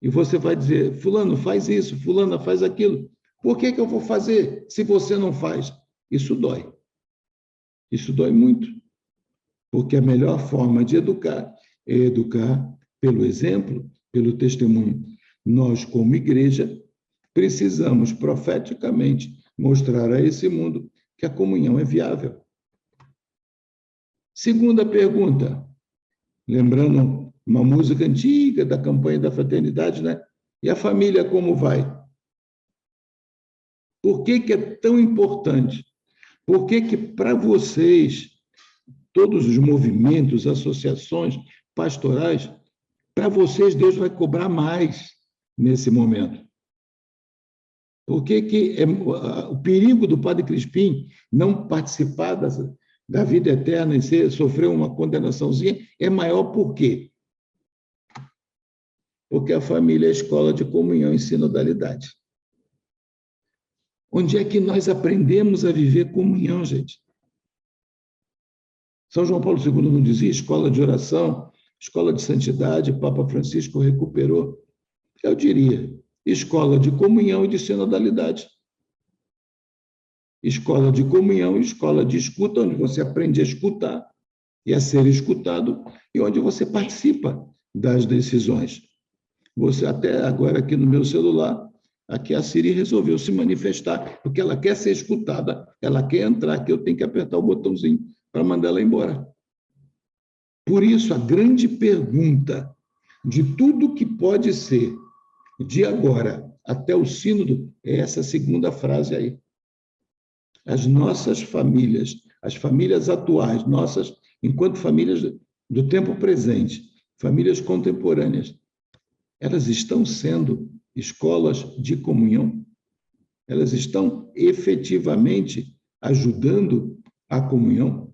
e você vai dizer, fulano faz isso, fulana faz aquilo. Por que eu vou fazer se você não faz? Isso dói. Isso dói muito. Porque a melhor forma de educar é educar pelo exemplo, pelo testemunho. Nós, como igreja, precisamos profeticamente mostrar a esse mundo que a comunhão é viável. Segunda pergunta, lembrando uma música antiga da campanha da fraternidade, né? E a família como vai? Por que é tão importante? Por que para vocês, todos os movimentos, associações, pastorais, para vocês Deus vai cobrar mais nesse momento? Por que o perigo do Padre Crispim não participar da vida eterna e sofrer uma condenaçãozinha é maior por quê? Porque a família é a escola de comunhão e sinodalidade. Onde é que nós aprendemos a viver comunhão, gente? São João Paulo II não dizia escola de oração, escola de santidade, Papa Francisco recuperou. Eu diria escola de comunhão e de sinodalidade. Escola de comunhão e escola de escuta, onde você aprende a escutar e a ser escutado, e onde você participa das decisões. Você até agora aqui no meu celular, aqui a Siri resolveu se manifestar, porque ela quer ser escutada, ela quer entrar aqui, eu tenho que apertar o botãozinho para mandar ela embora. Por isso, a grande pergunta de tudo que pode ser, de agora até o sínodo, é essa segunda frase aí. As nossas famílias, as famílias atuais, nossas, enquanto famílias do tempo presente, famílias contemporâneas, elas estão sendo escolas de comunhão? Elas estão efetivamente ajudando a comunhão?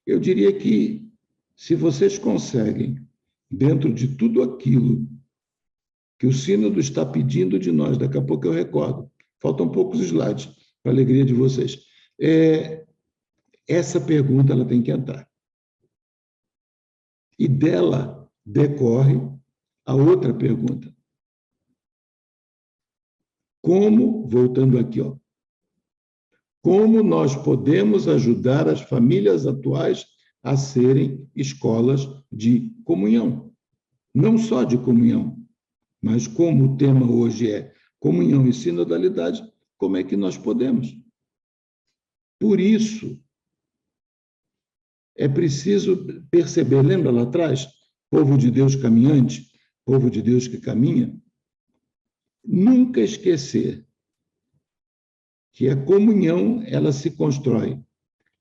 Eu diria que, se vocês conseguem, dentro de tudo aquilo que o Sínodo está pedindo de nós, daqui a pouco eu recordo, faltam poucos slides, para a alegria de vocês, essa pergunta ela tem que entrar. E dela decorre a outra pergunta. Como, voltando aqui, como nós podemos ajudar as famílias atuais a serem escolas de comunhão? Não só de comunhão, mas como o tema hoje é comunhão e sinodalidade, como é que nós podemos? Por isso, é preciso perceber, lembra lá atrás, povo de Deus caminhante, povo de Deus que caminha? Nunca esquecer que a comunhão ela se constrói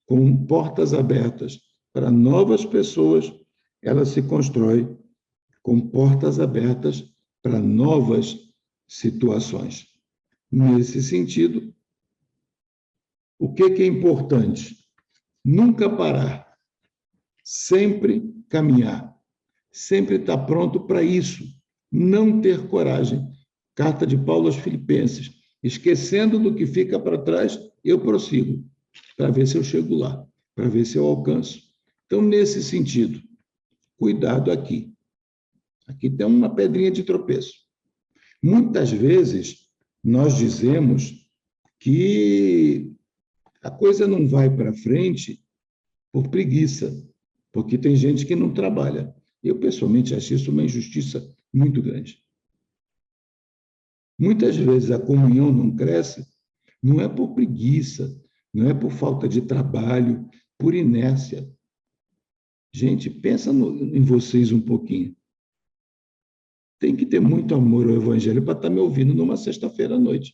com portas abertas para novas pessoas, ela se constrói com portas abertas para novas situações. Nesse sentido, o que é importante? Nunca parar, sempre caminhar, sempre estar pronto para isso, não ter coragem. Carta de Paulo aos Filipenses, esquecendo do que fica para trás, eu prossigo, para ver se eu chego lá, para ver se eu alcanço. Então, nesse sentido, cuidado aqui. Aqui tem uma pedrinha de tropeço. Muitas vezes, nós dizemos que a coisa não vai para frente por preguiça, porque tem gente que não trabalha. Eu, pessoalmente, acho isso uma injustiça muito grande. Muitas vezes a comunhão não cresce, não é por preguiça, não é por falta de trabalho, por inércia. Gente, pensa em vocês um pouquinho. Tem que ter muito amor ao Evangelho para estar me ouvindo numa sexta-feira à noite.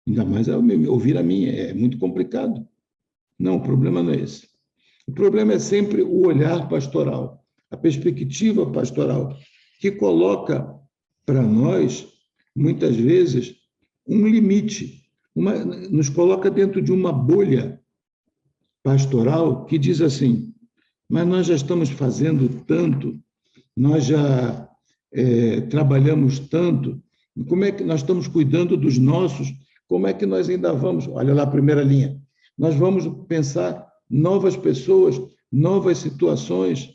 Ainda mais ouvir a minha, é muito complicado. Não, o problema não é esse. O problema é sempre o olhar pastoral, a perspectiva pastoral, que coloca para nós, muitas vezes, um limite, nos coloca dentro de uma bolha pastoral que diz assim, mas nós já estamos fazendo tanto, nós já trabalhamos tanto, como é que nós estamos cuidando dos nossos, como é que nós ainda vamos, olha lá a primeira linha, nós vamos pensar novas pessoas, novas situações.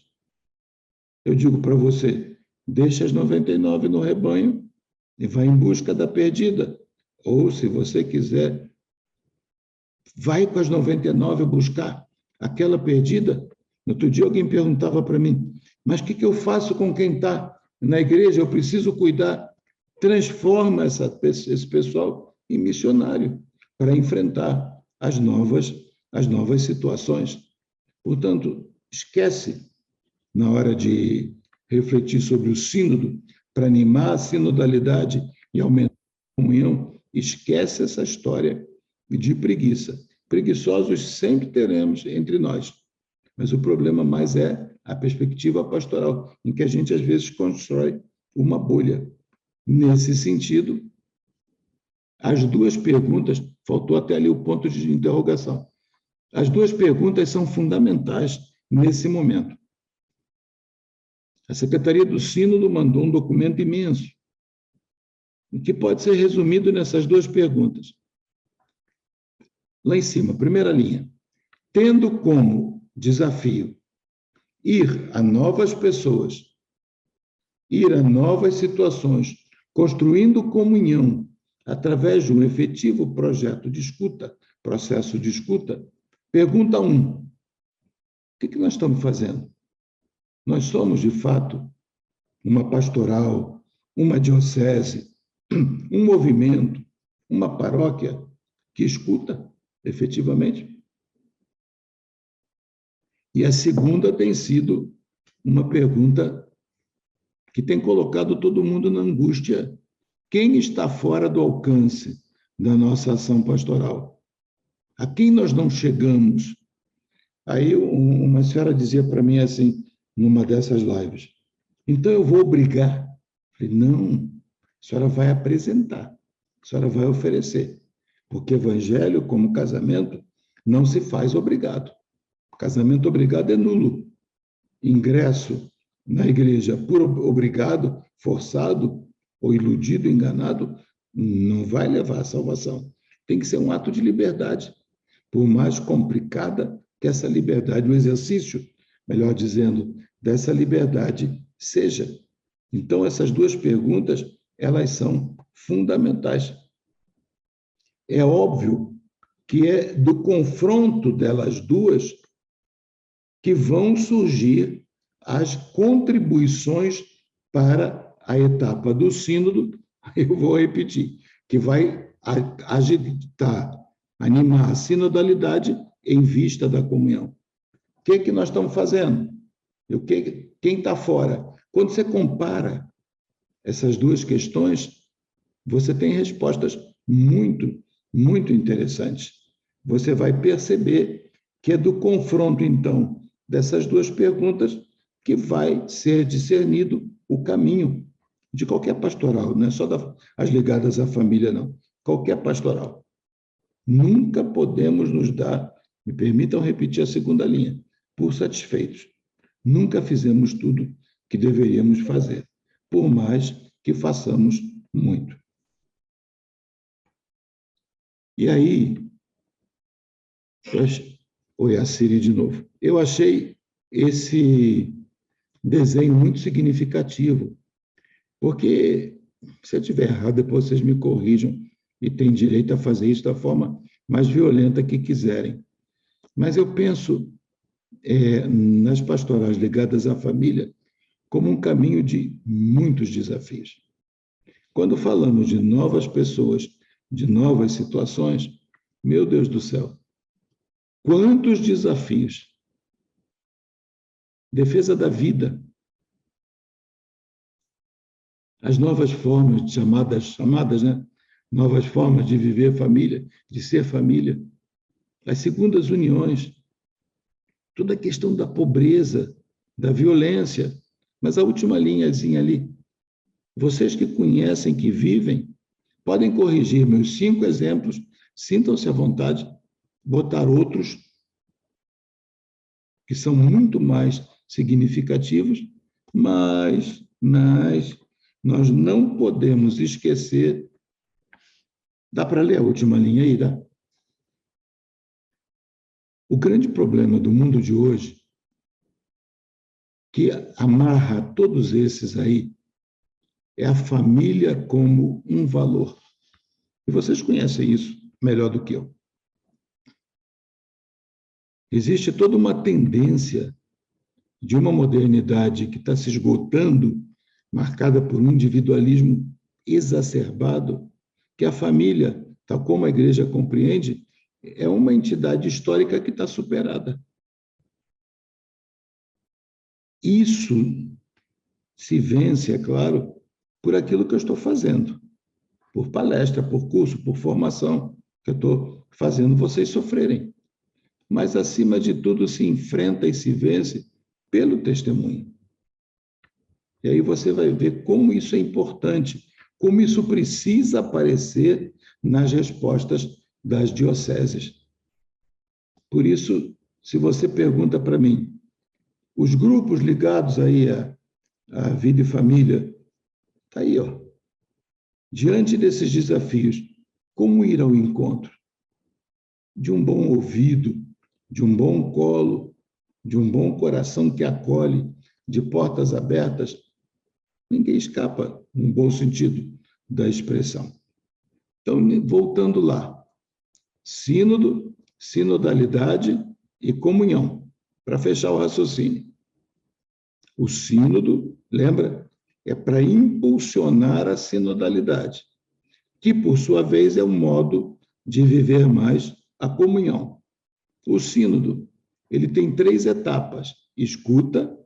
Eu digo para você, deixa as 99 no rebanho e vai em busca da perdida. Ou, se você quiser, vai com as 99 buscar aquela perdida. No outro dia alguém perguntava para mim, mas o que eu faço com quem está na igreja? Eu preciso cuidar. Transforma esse pessoal em missionário para enfrentar as novas situações. Portanto, esquece, na hora de refletir sobre o sínodo, para animar a sinodalidade e aumentar a comunhão, esquece essa história de preguiça. Preguiçosos sempre teremos entre nós, mas o problema mais é a perspectiva pastoral, em que a gente, às vezes, constrói uma bolha. Nesse sentido, as duas perguntas, faltou até ali o ponto de interrogação, as duas perguntas são fundamentais nesse momento. A Secretaria do Sínodo mandou um documento imenso, que pode ser resumido nessas duas perguntas. Lá em cima, primeira linha. Tendo como desafio ir a novas pessoas, ir a novas situações, construindo comunhão através de um efetivo projeto de escuta, processo de escuta, pergunta 1. O que nós estamos fazendo? Nós somos, de fato, uma pastoral, uma diocese, um movimento, uma paróquia que escuta efetivamente? E a segunda tem sido uma pergunta que tem colocado todo mundo na angústia. Quem está fora do alcance da nossa ação pastoral? A quem nós não chegamos? Aí uma senhora dizia para mim assim, numa dessas lives, então eu vou obrigar? Eu falei, não, a senhora vai apresentar, a senhora vai oferecer, porque evangelho, como casamento, não se faz obrigado. Casamento obrigado é nulo. Ingresso na igreja por obrigado, forçado, ou iludido, enganado, não vai levar à salvação. Tem que ser um ato de liberdade, por mais complicada que essa liberdade, o exercício, melhor dizendo, dessa liberdade seja. Então, essas duas perguntas, elas são fundamentais. É óbvio que é do confronto delas duas que vão surgir as contribuições para a etapa do sínodo, eu vou repetir, que vai agitar, animar a sinodalidade em vista da comunhão. O que nós estamos fazendo? Quem está fora? Quando você compara essas duas questões, você tem respostas muito, muito interessantes. Você vai perceber que é do confronto, então, dessas duas perguntas que vai ser discernido o caminho de qualquer pastoral, não é só as ligadas à família, não. Qualquer pastoral. Nunca podemos nos dar, me permitam repetir a segunda linha, por satisfeitos. Nunca fizemos tudo que deveríamos fazer, por mais que façamos muito. E aí, oi, a Siri de novo. Eu achei esse desenho muito significativo, porque, se eu estiver errado, depois vocês me corrijam, e têm direito a fazer isso da forma mais violenta que quiserem. Mas eu penso nas pastorais ligadas à família como um caminho de muitos desafios. Quando falamos de novas pessoas, de novas situações, meu Deus do céu, quantos desafios! Defesa da vida, as novas formas chamadas, né? Novas formas de viver família, de ser família, as segundas uniões, toda a questão da pobreza, da violência, mas a última linhazinha ali, vocês que conhecem, que vivem, podem corrigir meus 5 exemplos, sintam-se à vontade, botar outros que são muito mais significativos, mas nós não podemos esquecer. Dá para ler a última linha aí, dá? O grande problema do mundo de hoje, que amarra todos esses aí, é a família como um valor. E vocês conhecem isso melhor do que eu. Existe toda uma tendência de uma modernidade que está se esgotando, marcada por um individualismo exacerbado, que a família, tal como a igreja compreende, é uma entidade histórica que está superada. Isso se vence, é claro, por aquilo que eu estou fazendo, por palestra, por curso, por formação, que eu estou fazendo vocês sofrerem. Mas, acima de tudo, se enfrenta e se vence pelo testemunho. E aí você vai ver como isso é importante, como isso precisa aparecer nas respostas das dioceses. Por isso, se você pergunta para mim, os grupos ligados aí à vida e família, está aí, ó. Diante desses desafios, como ir ao encontro? De um bom ouvido, de um bom colo, de um bom coração que acolhe, de portas abertas, ninguém escapa, no bom sentido da expressão. Então, voltando lá, sínodo, sinodalidade e comunhão, para fechar o raciocínio. O sínodo, lembra, é para impulsionar a sinodalidade, que, por sua vez, é um modo de viver mais a comunhão. O sínodo, ele tem 3 etapas: escuta,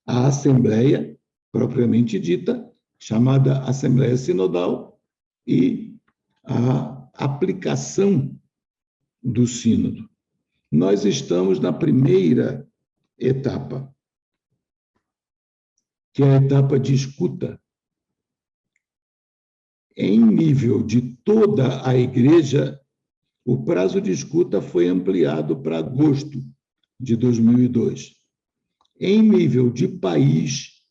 a assembleia, propriamente dita, chamada Assembleia Sinodal, e a aplicação do sínodo. Nós estamos na primeira etapa, que é a etapa de escuta. Em nível de toda a igreja, o prazo de escuta foi ampliado para agosto de 2002. Em nível de país,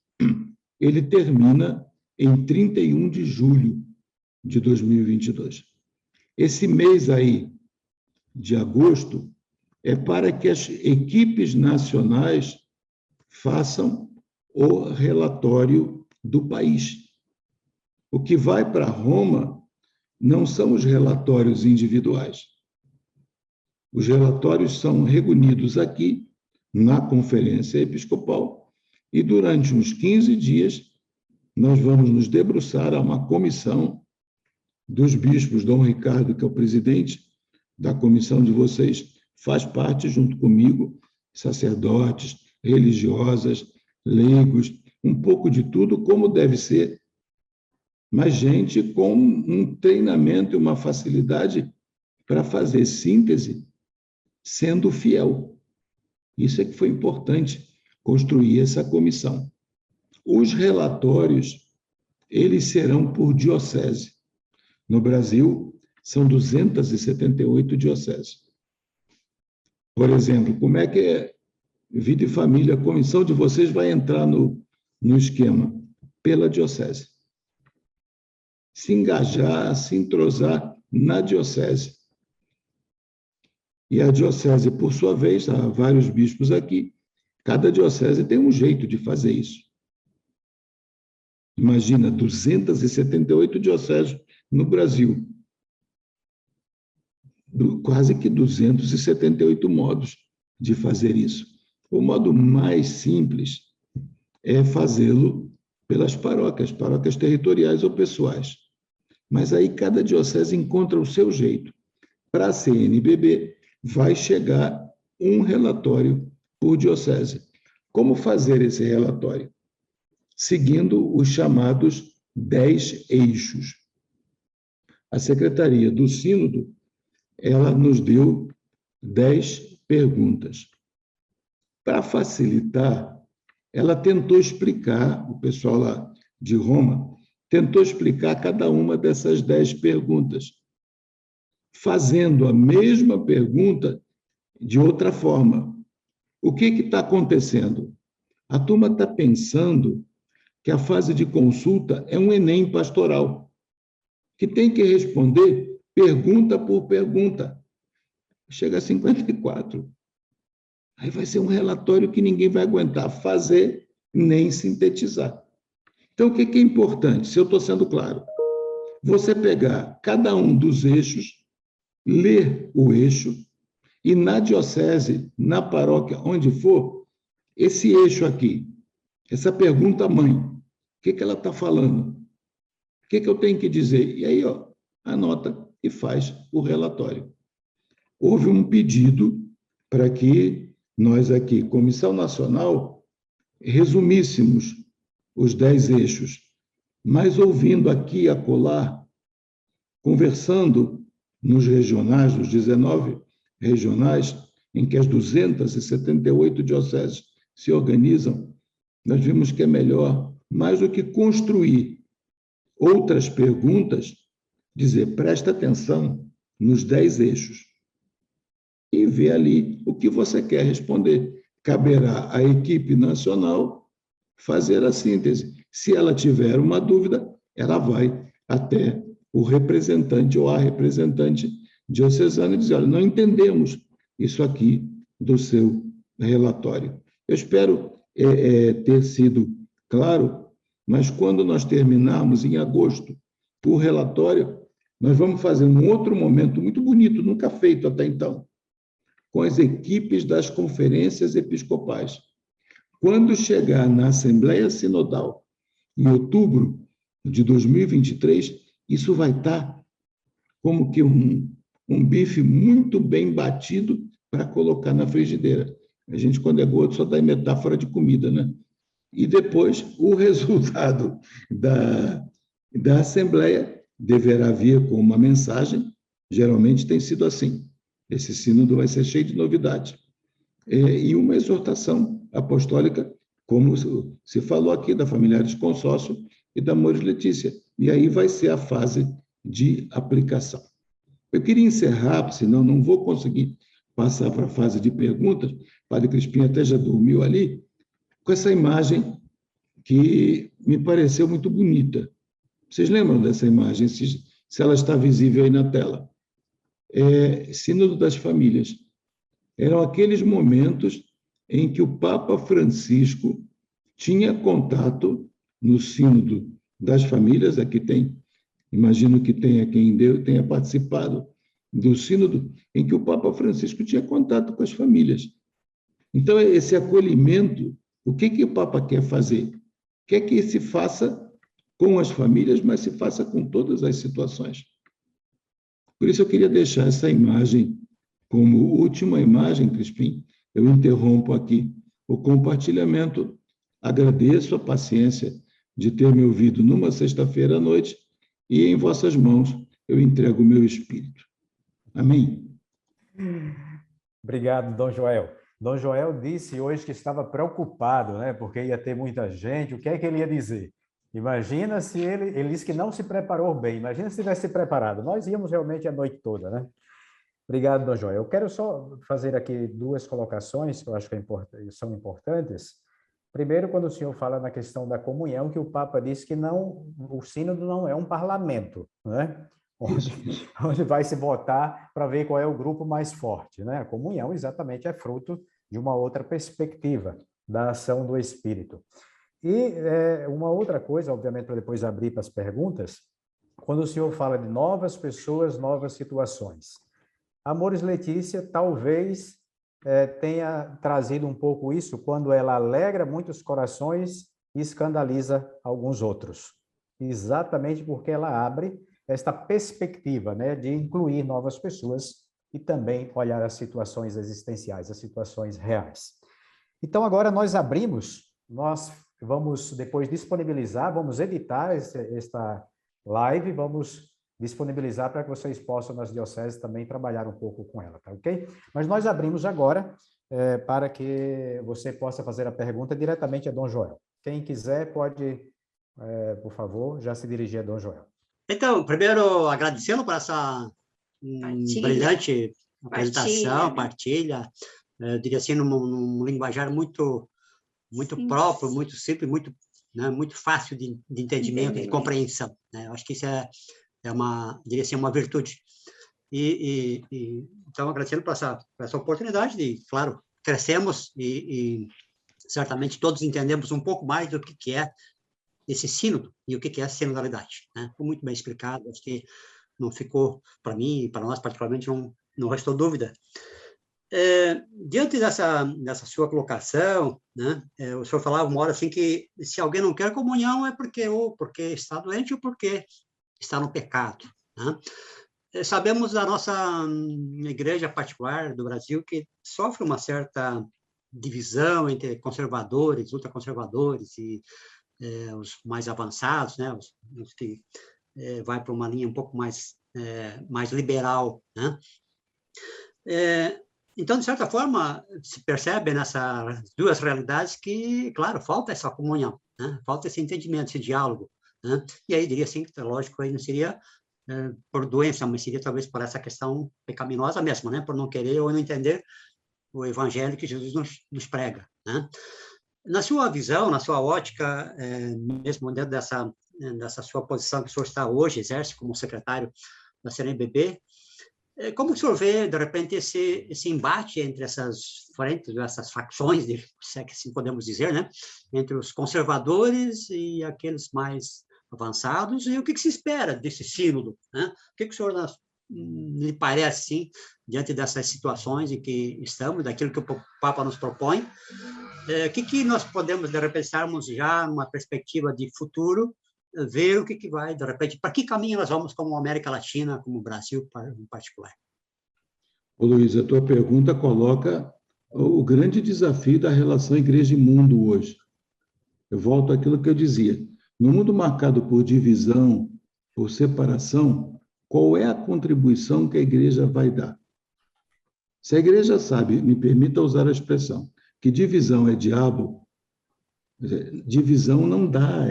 ele termina em 31 de julho de 2022. Esse mês aí, de agosto, é para que as equipes nacionais façam o relatório do país. O que vai para Roma não são os relatórios individuais. Os relatórios são reunidos aqui, na Conferência Episcopal, e durante uns 15 dias nós vamos nos debruçar a uma comissão dos bispos. Dom Ricardo, que é o presidente da comissão de vocês, faz parte, junto comigo, sacerdotes, religiosas, leigos, um pouco de tudo, como deve ser, mas gente com um treinamento e uma facilidade para fazer síntese, sendo fiel. Isso é que foi importante, construir essa comissão. Os relatórios, eles serão por diocese. No Brasil, são 278 dioceses. Por exemplo, como é que é vida e família, a comissão de vocês vai entrar no esquema? Pela diocese. Se engajar, se entrosar na diocese. E a diocese, por sua vez, há vários bispos aqui, cada diocese tem um jeito de fazer isso. Imagina, 278 dioceses no Brasil. quase que 278 modos de fazer isso. O modo mais simples é fazê-lo pelas paróquias territoriais ou pessoais. Mas aí cada diocese encontra o seu jeito. Para a CNBB, vai chegar um relatório por diocese. Como fazer esse relatório? Seguindo os chamados 10 eixos. A Secretaria do Sínodo, ela nos deu 10 perguntas. Para facilitar, ela tentou explicar, o pessoal lá de Roma, tentou explicar cada uma dessas 10 perguntas, fazendo a mesma pergunta de outra forma. O que está acontecendo? A turma está pensando que a fase de consulta é um Enem pastoral, que tem que responder pergunta por pergunta. Chega a 54. Aí vai ser um relatório que ninguém vai aguentar fazer nem sintetizar. Então, o que é importante? Se eu estou sendo claro, você pegar cada um dos eixos, ler o eixo, e na diocese, na paróquia, onde for, esse eixo aqui, essa pergunta mãe, o que ela está falando? O que eu tenho que dizer? E aí, anota e faz o relatório. Houve um pedido para que nós aqui, Comissão Nacional, resumíssemos os 10 eixos, mas ouvindo aqui e acolá, conversando nos regionais, nos 19 regionais, em que as 278 dioceses se organizam, nós vimos que é melhor, mais do que construir outras perguntas, dizer, presta atenção nos 10 eixos e ver ali o que você quer responder. Caberá à equipe nacional fazer a síntese. Se ela tiver uma dúvida, ela vai até o representante ou a representante diocesana e dizer, olha, não entendemos isso aqui do seu relatório. Eu espero ter sido claro, mas quando nós terminarmos em agosto o relatório, nós vamos fazer um outro momento muito bonito, nunca feito até então, com as equipes das conferências episcopais. Quando chegar na Assembleia Sinodal, em outubro de 2023, isso vai estar como que um bife muito bem batido para colocar na frigideira. A gente, quando é gordo, só dá metáfora de comida, né? E depois, o resultado da Assembleia deverá vir com uma mensagem, geralmente tem sido assim. Esse sínodo vai ser cheio de novidades. E uma exortação apostólica, como se falou aqui, da Familiares Consórcio e da Amores Letícia. E aí vai ser a fase de aplicação. Eu queria encerrar, senão não vou conseguir passar para a fase de perguntas. O Padre Crispim até já dormiu ali, com essa imagem que me pareceu muito bonita. Vocês lembram dessa imagem? Se ela está visível aí na tela. Sínodo das Famílias. Eram aqueles momentos em que o Papa Francisco tinha contato no Sínodo das Famílias, aqui tem, imagino que tenha quem tenha participado do Sínodo, em que o Papa Francisco tinha contato com as famílias. Então, esse acolhimento, o que o Papa quer fazer? Quer que se faça com as famílias, mas se faça com todas as situações. Por isso, eu queria deixar essa imagem como última imagem, Crispim. Eu interrompo aqui o compartilhamento. Agradeço a paciência de ter me ouvido numa sexta-feira à noite e em vossas mãos eu entrego o meu espírito. Amém? Obrigado, Dom Joel. Dom Joel disse hoje que estava preocupado, né, porque ia ter muita gente. O que é que ele ia dizer? Imagina se ele disse que não se preparou bem. Imagina se tivesse se preparado. Nós íamos realmente a noite toda, né? Obrigado, Dom Joel. Eu quero só fazer aqui duas colocações que eu acho que são importantes. Primeiro, quando o senhor fala na questão da comunhão, que o Papa disse que o sínodo não é um parlamento, né? Onde vai se votar para ver qual é o grupo mais forte, né? A comunhão exatamente é fruto de uma outra perspectiva da ação do Espírito. E uma outra coisa, obviamente, para depois abrir para as perguntas, quando o senhor fala de novas pessoas, novas situações, Amores Letícia talvez tenha trazido um pouco isso quando ela alegra muitos corações e escandaliza alguns outros. Exatamente porque ela abre esta perspectiva, né, de incluir novas pessoas e também olhar as situações existenciais, as situações reais. Então, agora nós vamos depois disponibilizar, vamos editar esta live, vamos disponibilizar para que vocês possam, nas dioceses, também trabalhar um pouco com ela, tá ok? Mas nós abrimos agora para que você possa fazer a pergunta diretamente a Dom Joel. Quem quiser pode, por favor, já se dirigir a Dom Joel. Então, primeiro, agradecendo por essa brilhante apresentação, partilha, eu diria assim, num linguajar muito próprio, muito simples, muito fácil de entendimento, de compreensão, né? Eu acho que isso é diria assim, uma virtude. Então, agradecendo por essa oportunidade de, claro, crescemos e certamente todos entendemos um pouco mais do que é esse sínodo e o que é a sinodalidade, né? Foi muito bem explicado, acho que não ficou, para mim e para nós particularmente, não restou dúvida. Diante dessa sua colocação, né, o senhor falava uma hora assim que se alguém não quer comunhão é porque está doente ou porque está no pecado, né? Sabemos da nossa igreja particular do Brasil que sofre uma certa divisão entre conservadores, ultraconservadores e os mais avançados, né, os que vai para uma linha um pouco mais liberal, né? Então, de certa forma, se percebe nessas duas realidades que, claro, falta essa comunhão, né? Falta esse entendimento, esse diálogo, né? E aí, diria assim, que, lógico, aí não seria por doença, mas seria talvez por essa questão pecaminosa mesmo, né? Por não querer ou não entender o evangelho que Jesus nos prega, né? Na sua visão, na sua ótica, mesmo dentro dessa sua posição que o senhor está hoje, exerce como secretário da CNBB, como o senhor vê, de repente, esse embate entre essas frentes, essas facções, se é que assim podemos dizer, né? Entre os conservadores e aqueles mais avançados, e o que se espera desse sínodo, né? O que o senhor lhe parece, sim, diante dessas situações em que estamos, daquilo que o Papa nos propõe? O que nós podemos, de repente, estarmos já numa perspectiva de futuro, ver o que vai, de repente, para que caminho nós vamos como América Latina, como o Brasil em particular. Ô, Luiz, a tua pergunta coloca o grande desafio da relação igreja e mundo hoje. Eu volto àquilo que eu dizia. No mundo marcado por divisão, por separação, qual é a contribuição que a igreja vai dar? Se a igreja sabe, me permita usar a expressão, que divisão é diabo, divisão não dá,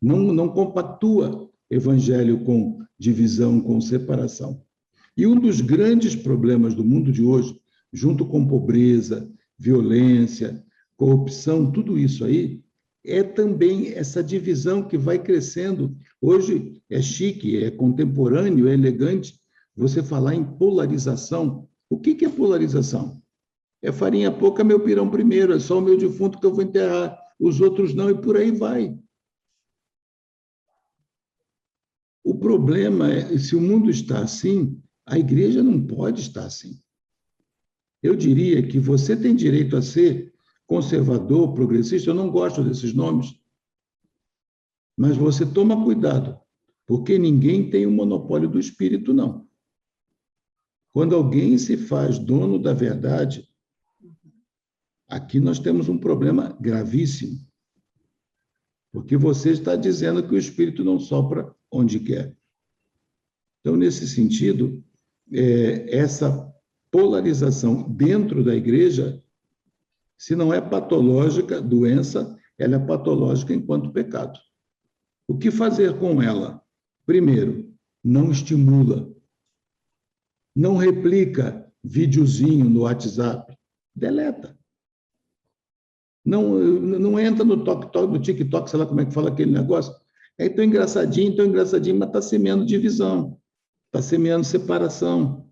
não compactua evangelho com divisão, com separação. E um dos grandes problemas do mundo de hoje, junto com pobreza, violência, corrupção, tudo isso aí, é também essa divisão que vai crescendo. Hoje é chique, é contemporâneo, é elegante você falar em polarização. O que é polarização? É farinha pouca, meu pirão primeiro, é só o meu defunto que eu vou enterrar, os outros não, e por aí vai. O problema é, se o mundo está assim, a igreja não pode estar assim. Eu diria que você tem direito a ser conservador, progressista, eu não gosto desses nomes, mas você toma cuidado, porque ninguém tem o monopólio do espírito, não. Quando alguém se faz dono da verdade, aqui nós temos um problema gravíssimo, porque você está dizendo que o espírito não sopra onde quer. Então, nesse sentido, essa polarização dentro da igreja, se não é patológica, doença, ela é patológica enquanto pecado. O que fazer com ela? Primeiro, não estimula. Não replica videozinho no WhatsApp. Deleta. Não entra no TikTok, sei lá como é que fala aquele negócio. É tão engraçadinho, mas está semeando divisão. Está semeando separação.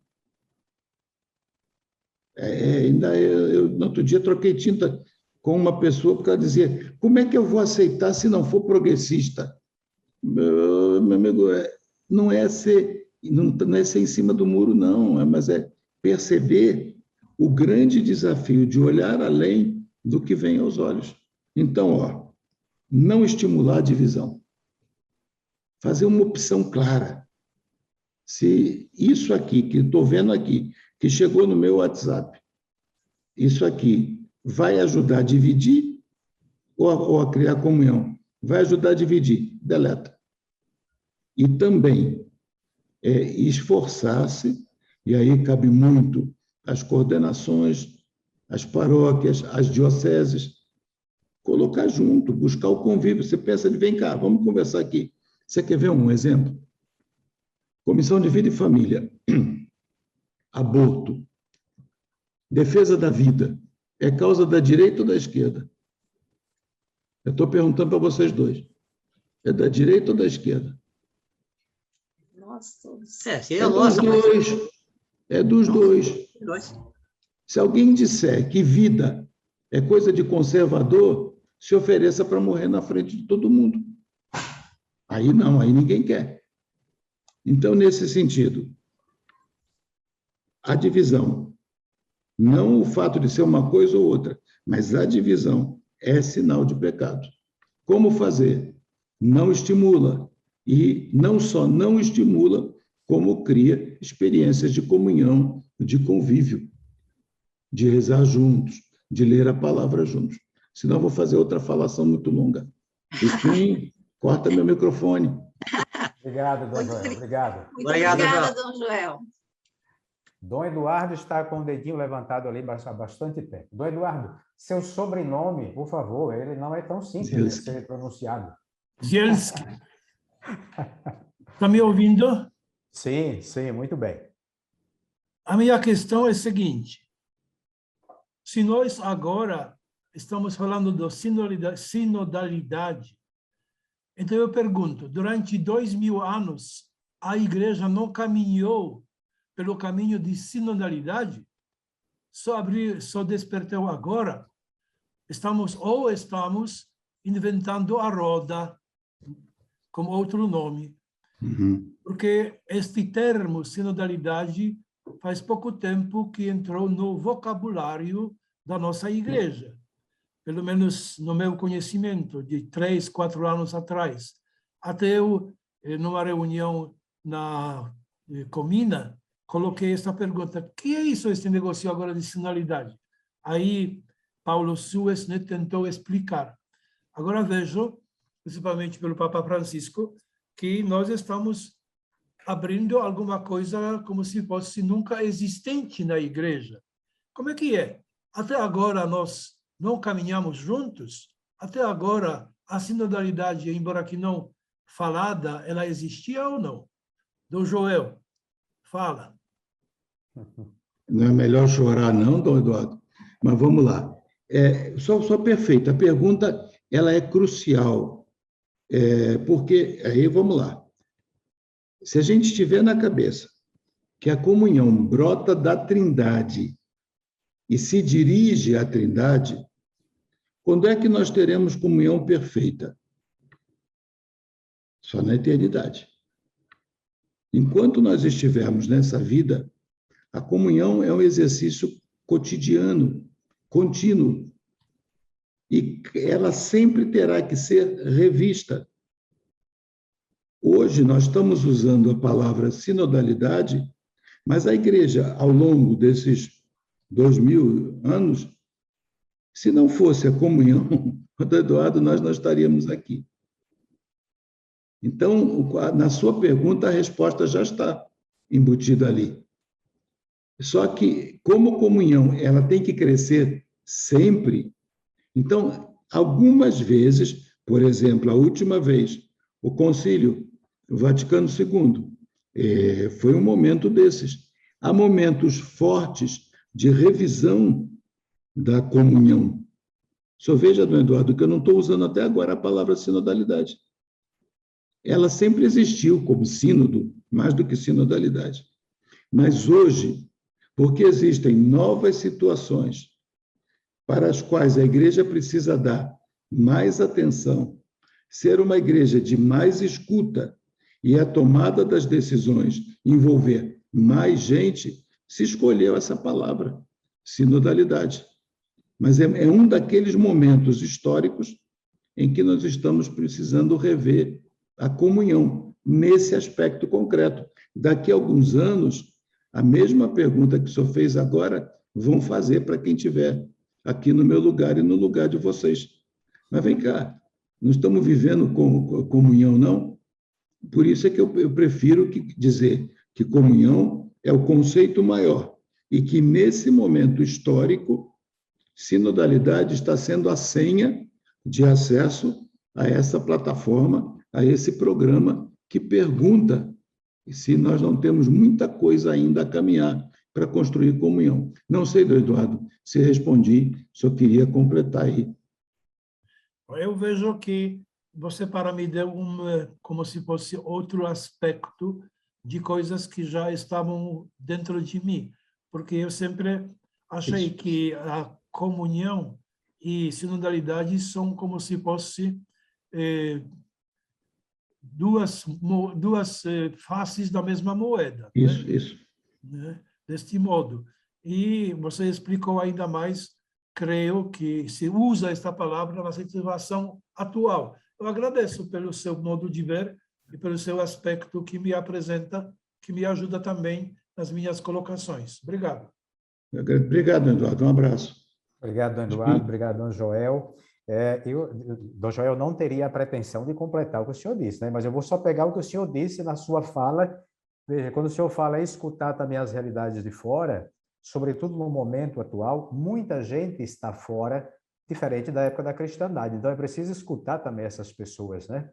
No outro dia troquei tinta com uma pessoa porque ela dizia: como é que eu vou aceitar se não for progressista? Meu amigo, não é ser em cima do muro, não, mas é perceber o grande desafio de olhar além do que vem aos olhos. Então, não estimular a divisão. Fazer uma opção clara. Se isso aqui, que estou vendo aqui, que chegou no meu WhatsApp, isso aqui vai ajudar a dividir ou a criar comunhão? Vai ajudar a dividir, deleta. E também esforçar-se, e aí cabe muito as coordenações, as paróquias, as dioceses, colocar junto, buscar o convívio. Você pensa de, vem cá, vamos conversar aqui. Você quer ver um exemplo? Comissão de Vida e Família, aborto, defesa da vida, é causa da direita ou da esquerda? Eu estou perguntando para vocês dois. É da direita ou da esquerda? Nossa, é dos dois. É dos dois. Se alguém disser que vida é coisa de conservador, se ofereça para morrer na frente de todo mundo. Aí não, aí ninguém quer. Então, nesse sentido, a divisão, não o fato de ser uma coisa ou outra, mas a divisão é sinal de pecado. Como fazer? Não estimula. E não só não estimula, como cria experiências de comunhão, de convívio, de rezar juntos, de ler a palavra juntos. Senão, eu vou fazer outra falação muito longa. Enfim, corta meu microfone. Obrigado, Dom Joel. Obrigado. Muito obrigada, Dom Joel. Dom Eduardo está com o dedinho levantado ali há bastante tempo. Dom Eduardo, seu sobrenome, por favor, ele não é tão simples de ser pronunciado. Zielski. Está me ouvindo? Sim, sim, muito bem. A minha questão é a seguinte. Se nós agora estamos falando da sinodalidade, então eu pergunto, durante 2000 anos, a Igreja não caminhou pelo caminho de sinodalidade? Só despertou agora? Estamos inventando a roda, com outro nome. Porque este termo, sinodalidade, faz pouco tempo que entrou no vocabulário da nossa Igreja. Pelo menos no meu conhecimento, de 3, 4 anos atrás. Até eu, numa reunião na Comina, coloquei essa pergunta: o que é isso, esse negócio agora de sinodalidade? Aí, Paulo Sues tentou explicar. Agora vejo, principalmente pelo Papa Francisco, que nós estamos abrindo alguma coisa como se fosse nunca existente na Igreja. Como é que é? Até agora nós não caminhamos juntos? Até agora a sinodalidade, embora que não falada, ela existia ou não? Dom Joel, fala. Não é melhor chorar não, Dom Eduardo? Mas vamos lá. Só perfeito. A pergunta ela é crucial. Porque, aí vamos lá. Se a gente tiver na cabeça que a comunhão brota da Trindade e se dirige à Trindade, quando é que nós teremos comunhão perfeita? Só na eternidade. Enquanto nós estivermos nessa vida, a comunhão é um exercício cotidiano, contínuo, e ela sempre terá que ser revista. Hoje nós estamos usando a palavra sinodalidade, mas a Igreja, ao longo desses 2000 anos, se não fosse a comunhão, Dom Eduardo, nós não estaríamos aqui. Então, na sua pergunta, a resposta já está embutida ali. Só que, como comunhão ela tem que crescer sempre, então, algumas vezes, por exemplo, a última vez, o Concílio Vaticano II, foi um momento desses. Há momentos fortes de revisão da comunhão. Só veja, Dom Eduardo, que eu não estou usando até agora a palavra sinodalidade. Ela sempre existiu como sínodo, mais do que sinodalidade. Mas hoje, porque existem novas situações para as quais a Igreja precisa dar mais atenção, ser uma igreja de mais escuta e a tomada das decisões envolver mais gente, se escolheu essa palavra, sinodalidade. Mas é um daqueles momentos históricos em que nós estamos precisando rever a comunhão, nesse aspecto concreto. Daqui a alguns anos, a mesma pergunta que o senhor fez agora, vão fazer para quem estiver aqui no meu lugar e no lugar de vocês. Mas vem cá, não estamos vivendo com comunhão, não? Por isso é que eu prefiro dizer que comunhão é o conceito maior e que, nesse momento histórico, sinodalidade está sendo a senha de acesso a essa plataforma, a esse programa que pergunta se nós não temos muita coisa ainda a caminhar para construir comunhão. Não sei, Eduardo, se respondi, só queria completar aí. Eu vejo que você, para mim, deu como se fosse outro aspecto de coisas que já estavam dentro de mim, porque eu sempre achei que a comunhão e sinodalidade são como se fosse duas faces da mesma moeda. Isso, né? Isso. Né? Deste modo. E você explicou ainda mais, creio que se usa esta palavra na situação atual. Eu agradeço pelo seu modo de ver e pelo seu aspecto que me apresenta, que me ajuda também nas minhas colocações. Obrigado. Obrigado, Eduardo. Um abraço. Obrigado, Eduardo. Obrigado, Dom Joel. Dom Joel não teria a pretensão de completar o que o senhor disse, né? Mas eu vou só pegar o que o senhor disse na sua fala. Veja, quando o senhor fala em escutar também as realidades de fora, sobretudo no momento atual, muita gente está fora, diferente da época da cristandade. Então, é preciso escutar também essas pessoas, né?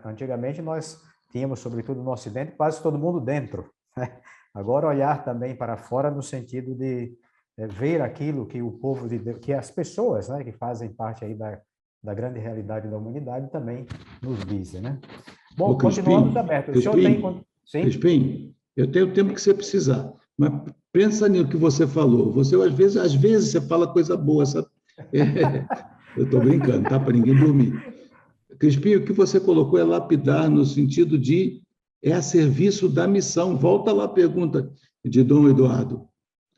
Antigamente, nós tínhamos, sobretudo no Ocidente, quase todo mundo dentro, né? Agora, olhar também para fora no sentido de ver aquilo que o povo de Deus, que as pessoas, né, que fazem parte aí da grande realidade da humanidade também nos dizem, né? Bom, continuamos abertos. O senhor tem... Sim? Crispim, eu tenho o tempo que você precisar, mas pensa no que você falou. Você, às vezes você fala coisa boa, sabe? Eu estou brincando, tá? Para ninguém dormir. Crispim, o que você colocou é lapidar no sentido de a serviço da missão. Volta lá a pergunta de Dom Eduardo.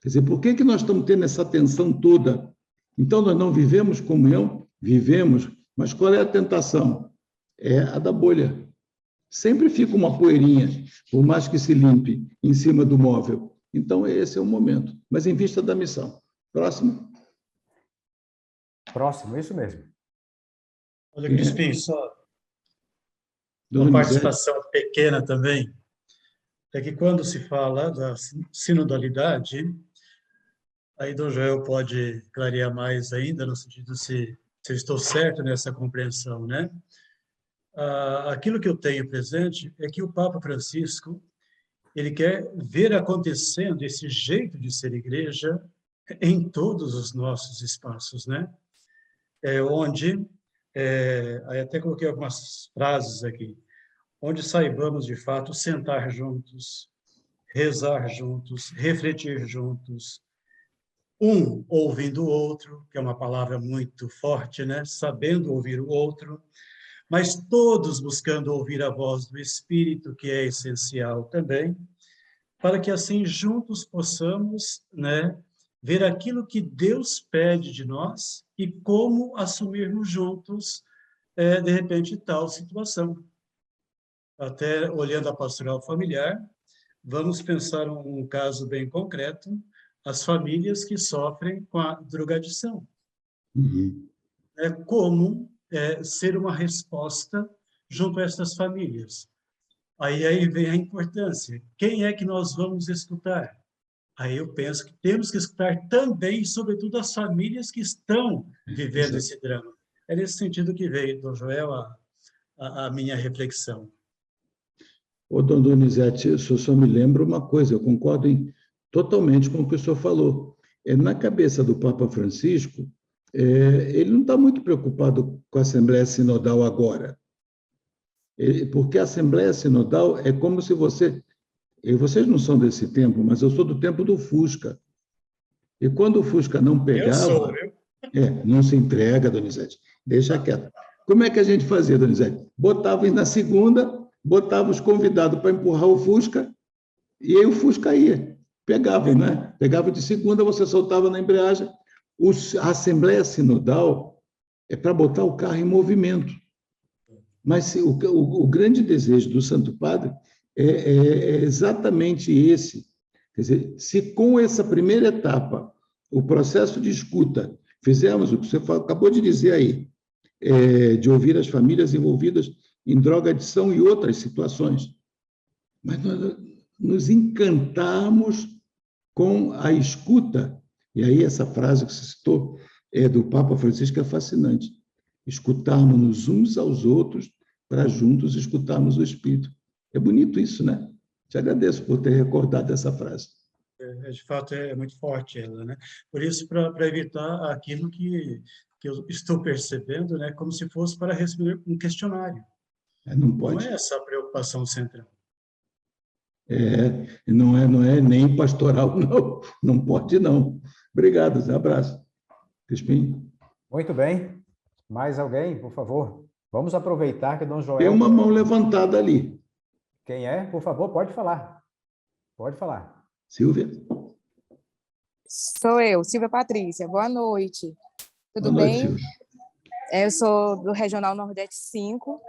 Quer dizer, por que nós estamos tendo essa tensão toda? Então, nós não vivemos comunhão? Vivemos, mas qual é a tentação? É a da bolha. Sempre fica uma poeirinha, por mais que se limpe, em cima do móvel. Então, esse é o momento. Mas em vista da missão. Próximo. Próximo, isso mesmo. Olha, Crispim, só uma participação pequena também. É que quando se fala da sinodalidade, aí Dom Joel pode clarear mais ainda, no sentido se eu estou certo nessa compreensão, né? Aquilo que eu tenho presente é que o Papa Francisco, ele quer ver acontecendo esse jeito de ser igreja em todos os nossos espaços, né? Onde, aí até coloquei algumas frases aqui, onde saibamos, de fato, sentar juntos, rezar juntos, refletir juntos, um ouvindo o outro, que é uma palavra muito forte, né? Sabendo ouvir o outro, mas todos buscando ouvir a voz do Espírito, que é essencial também, para que assim juntos possamos, né, ver aquilo que Deus pede de nós e como assumirmos juntos, de repente, tal situação. Até olhando a pastoral familiar, vamos pensar um caso bem concreto, as famílias que sofrem com a drogadição. Uhum. Como ser uma resposta junto a essas famílias. Aí vem a importância. Quem é que nós vamos escutar? Aí eu penso que temos que escutar também, sobretudo, as famílias que estão vivendo esse drama. É nesse sentido que veio, Dom Joel, a minha reflexão. Ô, Dom Donizete, eu só me lembro uma coisa, eu concordo totalmente com o que o senhor falou. Na cabeça do Papa Francisco, ele não está muito preocupado com a Assembleia Sinodal agora. Porque a Assembleia Sinodal é como se vocês não são desse tempo, mas eu sou do tempo do Fusca. E quando o Fusca não pegava... Eu sou, viu? Não se entrega, Donizete. Deixa quieto. Como é que a gente fazia, Donizete? Botava na segunda, botava os convidados para empurrar o Fusca, e aí o Fusca ia. pegavam, né? Pegavam de segunda, você soltava na embreagem. A Assembleia Sinodal é para botar o carro em movimento. Mas o grande desejo do Santo Padre é exatamente esse. Quer dizer, se com essa primeira etapa, o processo de escuta, fizermos o que você acabou de dizer aí, de ouvir as famílias envolvidas em drogadição e outras situações, mas nós nos encantarmos com a escuta. E aí essa frase que você citou do Papa Francisco é fascinante. Escutarmos uns aos outros para juntos escutarmos o Espírito. É bonito isso, né? Te agradeço por ter recordado essa frase. De fato, é muito forte ela, né? Por isso, para evitar aquilo que eu estou percebendo, né, como se fosse para responder um questionário. Não pode. Não é essa a preocupação central. Não é nem pastoral, não. Não pode, não. Obrigado, Zé. Abraço. Crispim. Muito bem. Mais alguém, por favor? Vamos aproveitar que Dom Joel... Tem uma mão levantada ali. Quem é? Por favor, pode falar. Pode falar. Silvia. Sou eu, Silvia Patrícia. Boa noite. Tudo Boa noite, bem? Silvia. Eu sou do Regional Nordeste 5.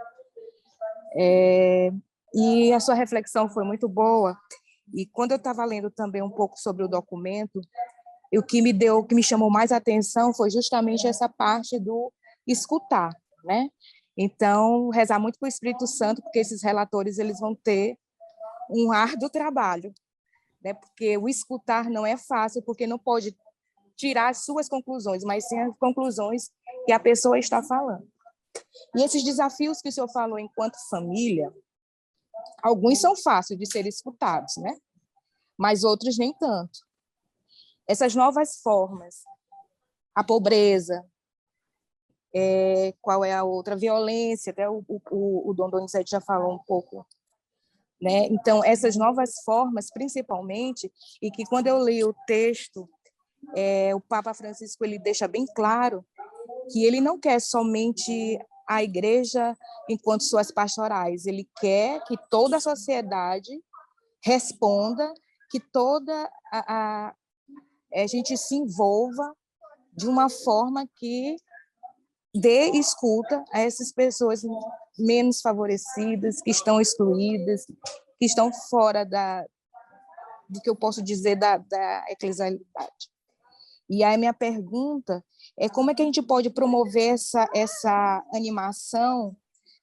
E a sua reflexão foi muito boa. E quando eu estava lendo também um pouco sobre o documento, o que me chamou mais atenção foi justamente essa parte do escutar, né? Então, rezar muito para o Espírito Santo, porque esses relatores eles vão ter um árduo trabalho, né? Porque o escutar não é fácil, porque não pode tirar as suas conclusões, mas sim as conclusões que a pessoa está falando. E esses desafios que o senhor falou enquanto família, alguns são fáceis de serem escutados, né? Mas outros nem tanto. Essas novas formas, a pobreza, qual é a outra? Violência, até o Dom Donizete já falou um pouco, né? Então, essas novas formas, principalmente, e que quando eu li o texto, o Papa Francisco ele deixa bem claro que ele não quer somente a igreja enquanto suas pastorais, ele quer que toda a sociedade responda, que toda a gente se envolva de uma forma que dê escuta a essas pessoas menos favorecidas, que estão excluídas, que estão fora do que eu posso dizer da eclesialidade. E aí minha pergunta é como é que a gente pode promover essa animação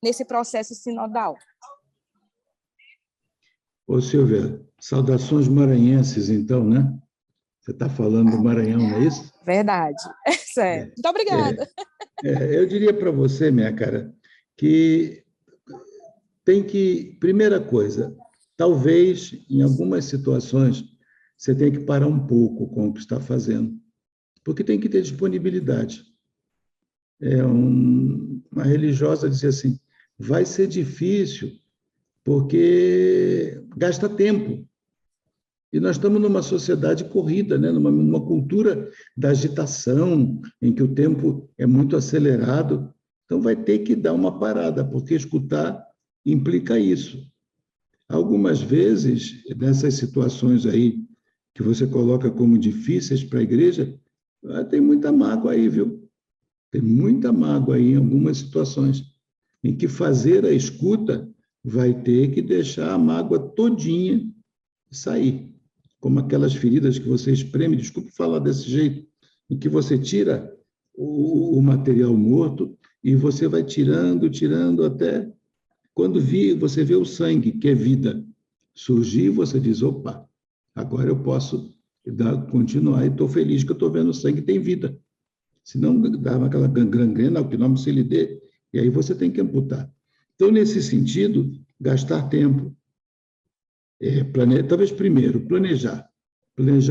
nesse processo sinodal? Ô, Silvia, saudações maranhenses, então, né? Você está falando do Maranhão, não é isso? Verdade. Certo. Muito obrigada. Eu diria para você, minha cara, que primeira coisa, talvez, em algumas situações, você tenha que parar um pouco com o que está fazendo, porque tem que ter disponibilidade. Uma religiosa dizia assim, vai ser difícil, porque gasta tempo. E nós estamos numa sociedade corrida, né? numa cultura da agitação, em que o tempo é muito acelerado. Então, vai ter que dar uma parada, porque escutar implica isso. Algumas vezes, nessas situações aí que você coloca como difíceis para a igreja, tem muita mágoa aí, viu? Tem muita mágoa aí em algumas situações, em que fazer a escuta vai ter que deixar a mágoa todinha sair. Como aquelas feridas que você espreme, desculpe falar desse jeito, em que você tira o material morto e você vai tirando até quando você vê o sangue, que é vida, surgir, você diz, opa, agora eu posso continuar e estou feliz que eu estou vendo o sangue, tem vida. Senão dava aquela gangrena, o que nome se lhe dê, e aí você tem que amputar. Então, nesse sentido, gastar tempo. Talvez primeiro, planejar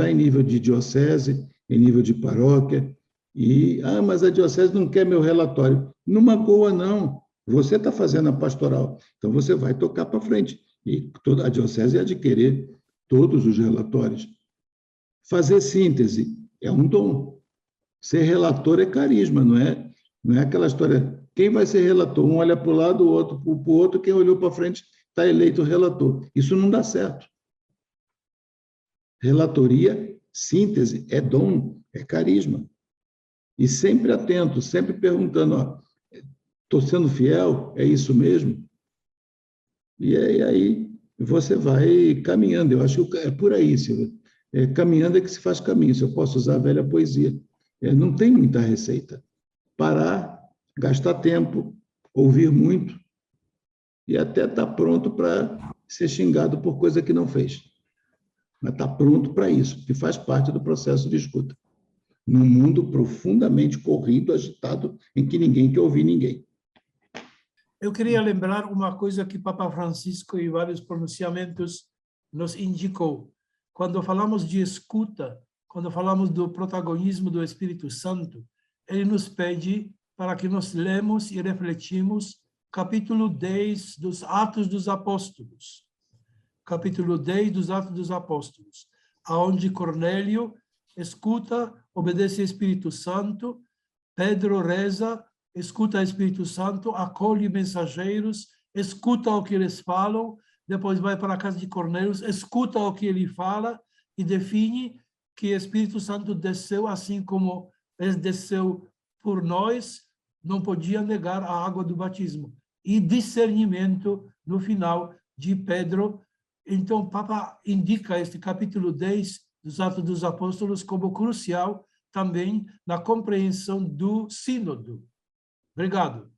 em nível de diocese, em nível de paróquia, mas a diocese não quer meu relatório. Não magoa, não. Você está fazendo a pastoral, então você vai tocar para frente. E toda a diocese há de querer todos os relatórios. Fazer síntese é um dom. Ser relator é carisma, não é aquela história, quem vai ser relator? Um olha para o lado, o outro para o outro, quem olhou para frente está eleito relator. Isso não dá certo. Relatoria, síntese, é dom, é carisma. E sempre atento, sempre perguntando, estou sendo fiel? É isso mesmo? E aí você vai caminhando. Eu acho que é por aí, Silvia. Caminhando é que se faz caminho, se eu posso usar a velha poesia. Não tem muita receita. Parar, gastar tempo, ouvir muito e até estar pronto para ser xingado por coisa que não fez. Mas estar pronto para isso, que faz parte do processo de escuta. Num mundo profundamente corrido, agitado, em que ninguém quer ouvir ninguém. Eu queria lembrar uma coisa que Papa Francisco e vários pronunciamentos nos indicou. Quando falamos de escuta, quando falamos do protagonismo do Espírito Santo, ele nos pede para que nós lemos e refletimos capítulo 10 dos Atos dos Apóstolos. Capítulo 10 dos Atos dos Apóstolos, aonde Cornélio escuta, obedece ao Espírito Santo, Pedro reza, escuta o Espírito Santo, acolhe mensageiros, escuta o que eles falam, depois vai para a casa de Cornélio, escuta o que ele fala e define que o Espírito Santo desceu assim como ele desceu por nós, não podia negar a água do batismo. E discernimento no final de Pedro. Então, o Papa indica este capítulo 10 dos Atos dos Apóstolos como crucial também na compreensão do sínodo. Obrigado.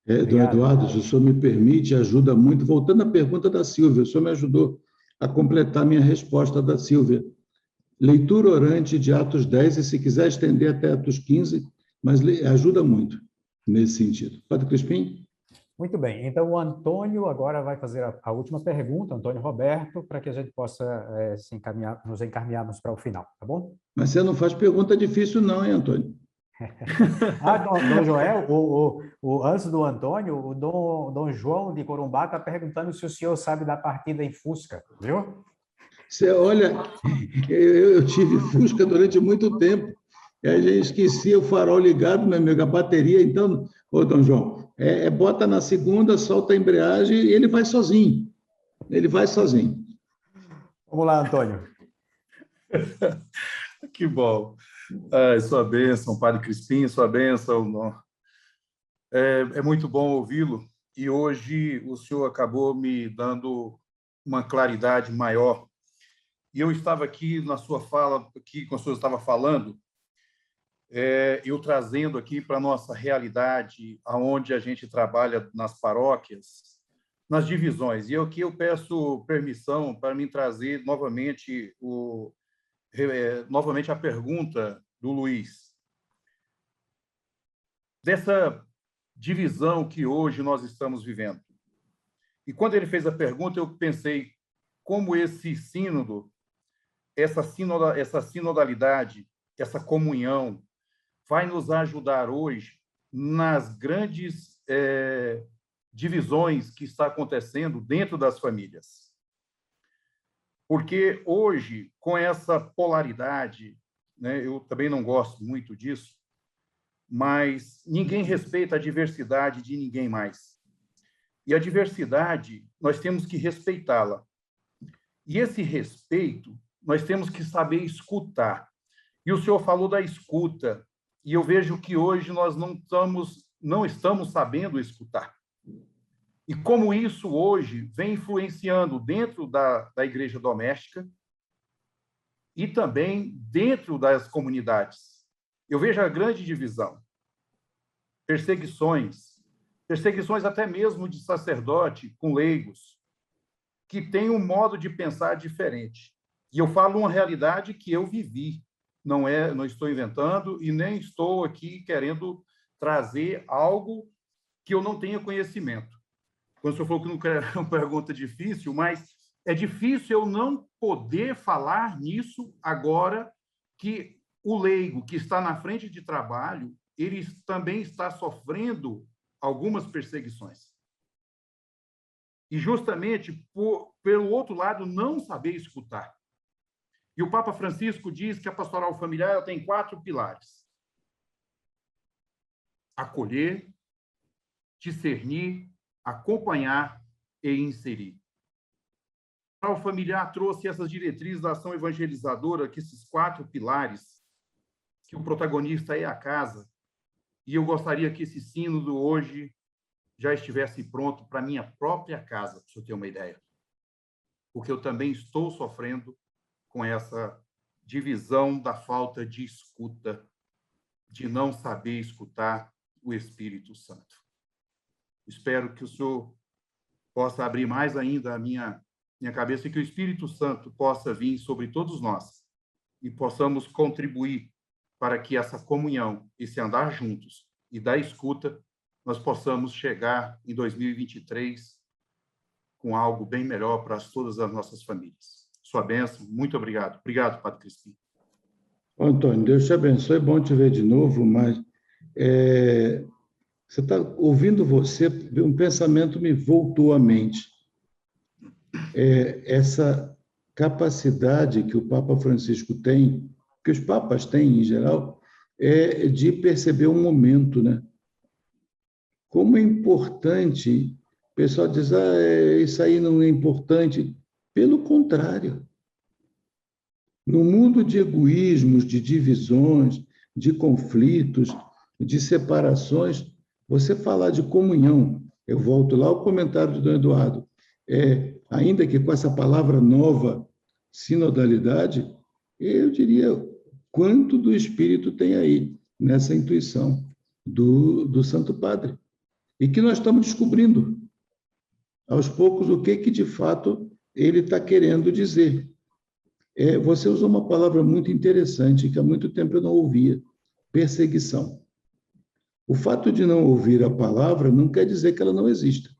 Eduardo, se o senhor me permite, ajuda muito. Voltando à pergunta da Silvia, o senhor me ajudou a completar minha resposta da Silvia. Leitura orante de Atos 10, e se quiser estender até Atos 15, mas ajuda muito nesse sentido. Padre Crispim? Muito bem, então o Antônio agora vai fazer a última pergunta, Antônio Roberto, para que a gente possa nos encaminharmos para o final, tá bom? Mas você não faz pergunta difícil não, hein, Antônio? Dom Joel, antes do Antônio, o Dom João de Corumbá está perguntando se o senhor sabe da partida em Fusca, viu? Você olha, eu tive Fusca durante muito tempo, e a gente esquecia o farol ligado, meu amigo, a bateria, então, ô Dom João, bota na segunda, solta a embreagem e ele vai sozinho. Ele vai sozinho. Vamos lá, Antônio. Que bom. Sua bênção, Padre Crispim, sua bênção. É muito bom ouvi-lo, e hoje o senhor acabou me dando uma claridade maior. E eu estava aqui na sua fala, aqui quando o senhor estava falando, eu trazendo aqui para a nossa realidade, aonde a gente trabalha nas paróquias, nas divisões. E aqui eu peço permissão para me trazer novamente a pergunta do Luiz. Dessa divisão que hoje nós estamos vivendo. E quando ele fez a pergunta, eu pensei como esse sínodo, essa sinodalidade, essa comunhão, vai nos ajudar hoje nas grandes divisões que está acontecendo dentro das famílias. Porque hoje, com essa polaridade, né, eu também não gosto muito disso, mas ninguém respeita a diversidade de ninguém mais. E a diversidade, nós temos que respeitá-la. E esse respeito, nós temos que saber escutar. E o senhor falou da escuta, e eu vejo que hoje nós não estamos sabendo escutar. E como isso hoje vem influenciando dentro da igreja doméstica e também dentro das comunidades. Eu vejo a grande divisão. Perseguições até mesmo de sacerdote com leigos, que têm um modo de pensar diferente. E eu falo uma realidade que eu vivi. Não estou inventando e nem estou aqui querendo trazer algo que eu não tenha conhecimento. Quando o senhor falou que não é uma pergunta difícil, mas é difícil eu não poder falar nisso agora que o leigo que está na frente de trabalho, ele também está sofrendo algumas perseguições. E justamente pelo outro lado, não saber escutar. E o Papa Francisco diz que a pastoral familiar tem 4 pilares: acolher, discernir, acompanhar e inserir. familiar trouxe essas diretrizes da ação evangelizadora, que esses 4 pilares, que o protagonista é a casa, e eu gostaria que esse sínodo hoje já estivesse pronto para a minha própria casa, para você ter uma ideia. Porque eu também estou sofrendo com essa divisão da falta de escuta, de não saber escutar o Espírito Santo. Espero que o Senhor possa abrir mais ainda a minha cabeça e que o Espírito Santo possa vir sobre todos nós e possamos contribuir para que essa comunhão, esse andar juntos e da escuta, nós possamos chegar em 2023 com algo bem melhor para todas as nossas famílias. Sua bênção, muito obrigado. Obrigado, Padre Crispim. Antônio, Deus te abençoe, é bom te ver de novo, mas você está ouvindo você, um pensamento me voltou à mente. Essa capacidade que o Papa Francisco tem, que os papas têm em geral, é de perceber o momento, né? Como é importante, o pessoal diz, isso aí não é importante. Pelo contrário. No mundo de egoísmos, de divisões, de conflitos, de separações, você falar de comunhão, eu volto lá ao comentário do Dom Eduardo, ainda que com essa palavra nova, sinodalidade, eu diria quanto do Espírito tem aí, nessa intuição do Santo Padre. E que nós estamos descobrindo, aos poucos, o que de fato ele está querendo dizer. Você usou uma palavra muito interessante, que há muito tempo eu não ouvia, perseguição. O fato de não ouvir a palavra não quer dizer que ela não exista,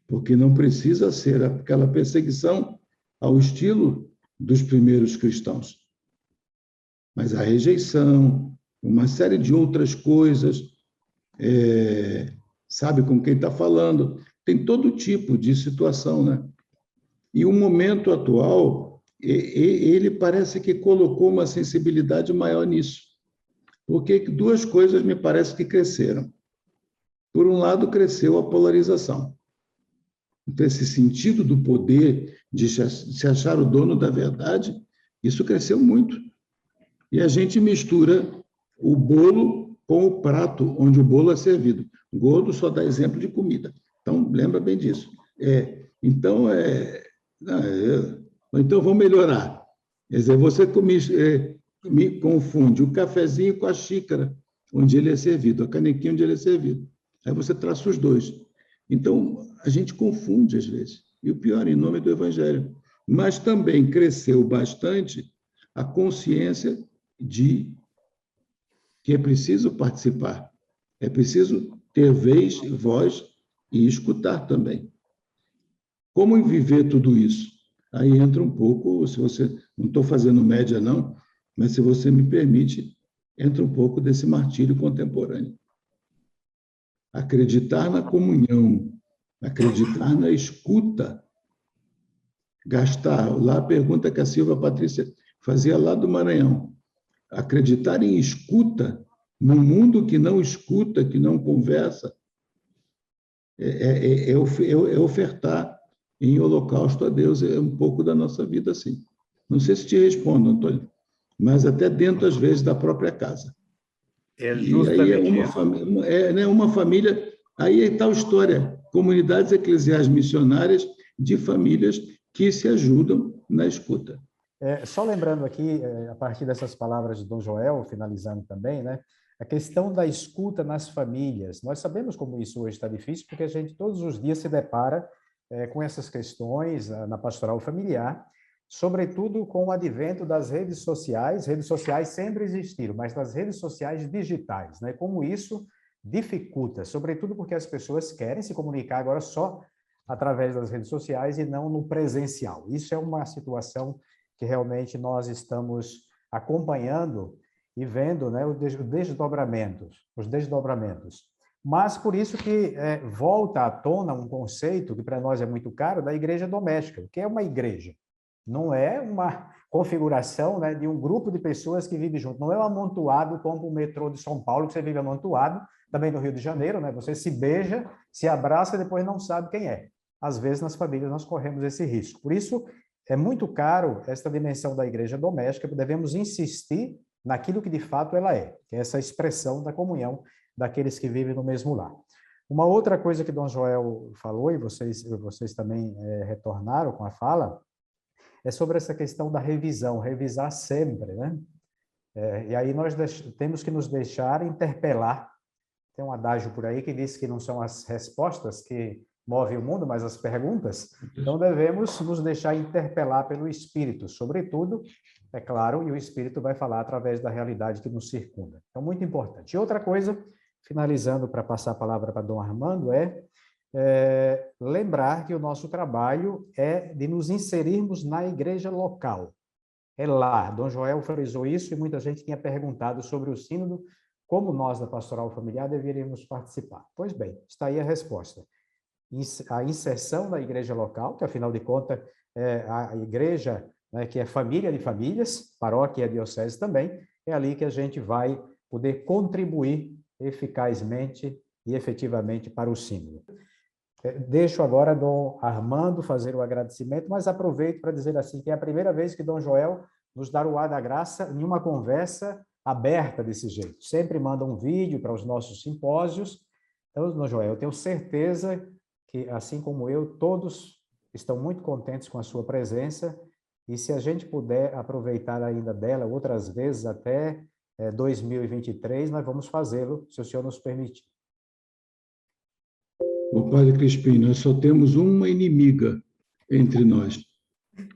porque não precisa ser aquela perseguição ao estilo dos primeiros cristãos. Mas a rejeição, uma série de outras coisas, sabe com quem está falando, tem todo tipo de situação, né? E o momento atual, ele parece que colocou uma sensibilidade maior nisso, porque 2 coisas me parece que cresceram. Por um lado, cresceu a polarização. Então, esse sentido do poder, de se achar o dono da verdade, isso cresceu muito. E a gente mistura o bolo com o prato onde o bolo é servido. Gordo só dá exemplo de comida. Então, lembra bem disso. Então, vamos melhorar. Quer dizer, você me confunde o cafezinho com a xícara onde ele é servido, a canequinha onde ele é servido. Aí você traça os 2. Então, a gente confunde às vezes. E o pior, em nome do Evangelho. Mas também cresceu bastante a consciência de que é preciso participar, é preciso ter vez, voz e escutar também. Como viver tudo isso? Aí entra um pouco, se você, não estou fazendo média não, mas se você me permite, entra um pouco desse martírio contemporâneo. Acreditar na comunhão, acreditar na escuta, gastar, lá a pergunta que a Silvia Patrícia fazia lá do Maranhão, acreditar em escuta, num mundo que não escuta, que não conversa, é ofertar em holocausto a Deus, é um pouco da nossa vida assim. Não sei se te respondo, Antônio, mas até dentro, às vezes, da própria casa. Justamente e aí uma família, aí é tal história, comunidades eclesiais missionárias de famílias que se ajudam na escuta. Só lembrando aqui, a partir dessas palavras de Dom Joel, finalizando também, né, a questão da escuta nas famílias. Nós sabemos como isso hoje está difícil, porque a gente todos os dias se depara com essas questões na pastoral familiar, sobretudo com o advento das redes sociais. Redes sociais sempre existiram, mas das redes sociais digitais, né? Como isso dificulta, sobretudo porque as pessoas querem se comunicar agora só através das redes sociais e não no presencial. Isso é uma situação que realmente nós estamos acompanhando e vendo, né, os desdobramentos. Mas por isso que volta à tona um conceito que para nós é muito caro, da igreja doméstica. O que é uma igreja? Não é uma configuração, né, de um grupo de pessoas que vivem junto. Não é um amontoado como o metrô de São Paulo, que você vive amontoado, também no Rio de Janeiro, né? Você se beija, se abraça e depois não sabe quem é. às vezes nas famílias nós corremos esse risco. Por isso, é muito caro esta dimensão da igreja doméstica, devemos insistir naquilo que de fato ela é, que é essa expressão da comunhão daqueles que vivem no mesmo lar. Uma outra coisa que Dom Joel falou, e vocês também retornaram com a fala, é sobre essa questão da revisão, revisar sempre, né? E aí nós temos que nos deixar interpelar. Tem um adágio por aí que diz que não são as respostas que movem o mundo, mas as perguntas. Então devemos nos deixar interpelar pelo Espírito, sobretudo, é claro, e o Espírito vai falar através da realidade que nos circunda. Então, muito importante. E outra coisa, finalizando para passar a palavra para Dom Armando, lembrar que o nosso trabalho é de nos inserirmos na igreja local. É lá. Dom Joel frisou isso e muita gente tinha perguntado sobre o sínodo, como nós da Pastoral Familiar deveríamos participar. Pois bem, está aí a resposta. A inserção na igreja local, que afinal de contas é a igreja, né, que é família de famílias, paróquia e a diocese também, é ali que a gente vai poder contribuir eficazmente e efetivamente para o sínodo. Deixo agora Dom Armando fazer o agradecimento, mas aproveito para dizer assim, que é a primeira vez que Dom Joel nos dá o ar da graça em uma conversa aberta desse jeito. Sempre manda um vídeo para os nossos simpósios. Então, Dom Joel, eu tenho certeza que, assim como eu, todos estão muito contentes com a sua presença, e se a gente puder aproveitar ainda dela outras vezes até 2023, nós vamos fazê-lo, se o senhor nos permitir. Ô, Padre Crispim, nós só temos uma inimiga entre nós,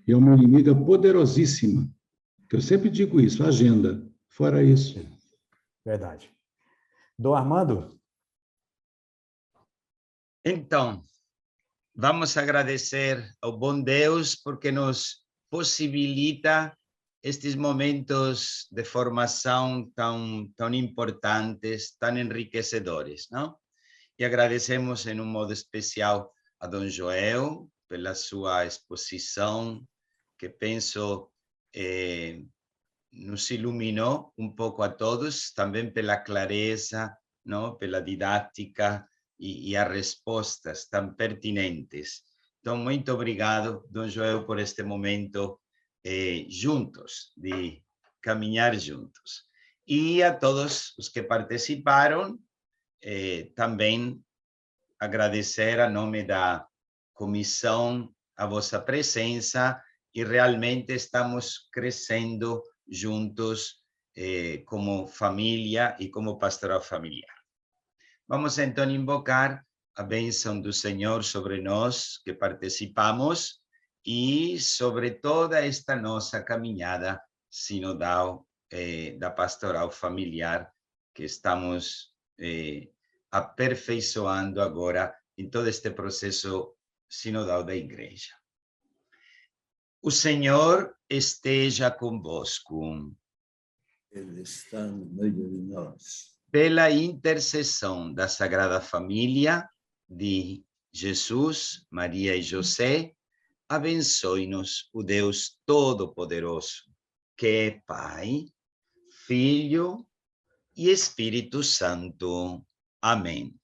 e é uma inimiga poderosíssima, que eu sempre digo isso, a agenda. Fora isso. Verdade. Dom Armando? Então, vamos agradecer ao bom Deus porque nos possibilita estes momentos de formação tão importantes, tão enriquecedores, não? E agradecemos em um modo especial a Dom Joel pela sua exposição, que penso nos iluminou um pouco a todos, também pela clareza, não? Pela didática e as respostas tão pertinentes. Então, muito obrigado, Dom Joel, por este momento juntos, de caminhar juntos. E a todos os que participaram, também agradecer a nome da comissão a vossa presença, e realmente estamos crescendo juntos como família e como pastoral familiar. Vamos então invocar a bênção do Senhor sobre nós que participamos e sobre toda esta nossa caminhada sinodal da pastoral familiar que estamos aperfeiçoando agora em todo este processo sinodal da Igreja. O Senhor esteja convosco. Ele está no meio de nós. Pela intercessão da Sagrada Família, de Jesus, Maria e José, abençoe-nos o Deus Todo-Poderoso, que é Pai, Filho e Espírito Santo. Amém.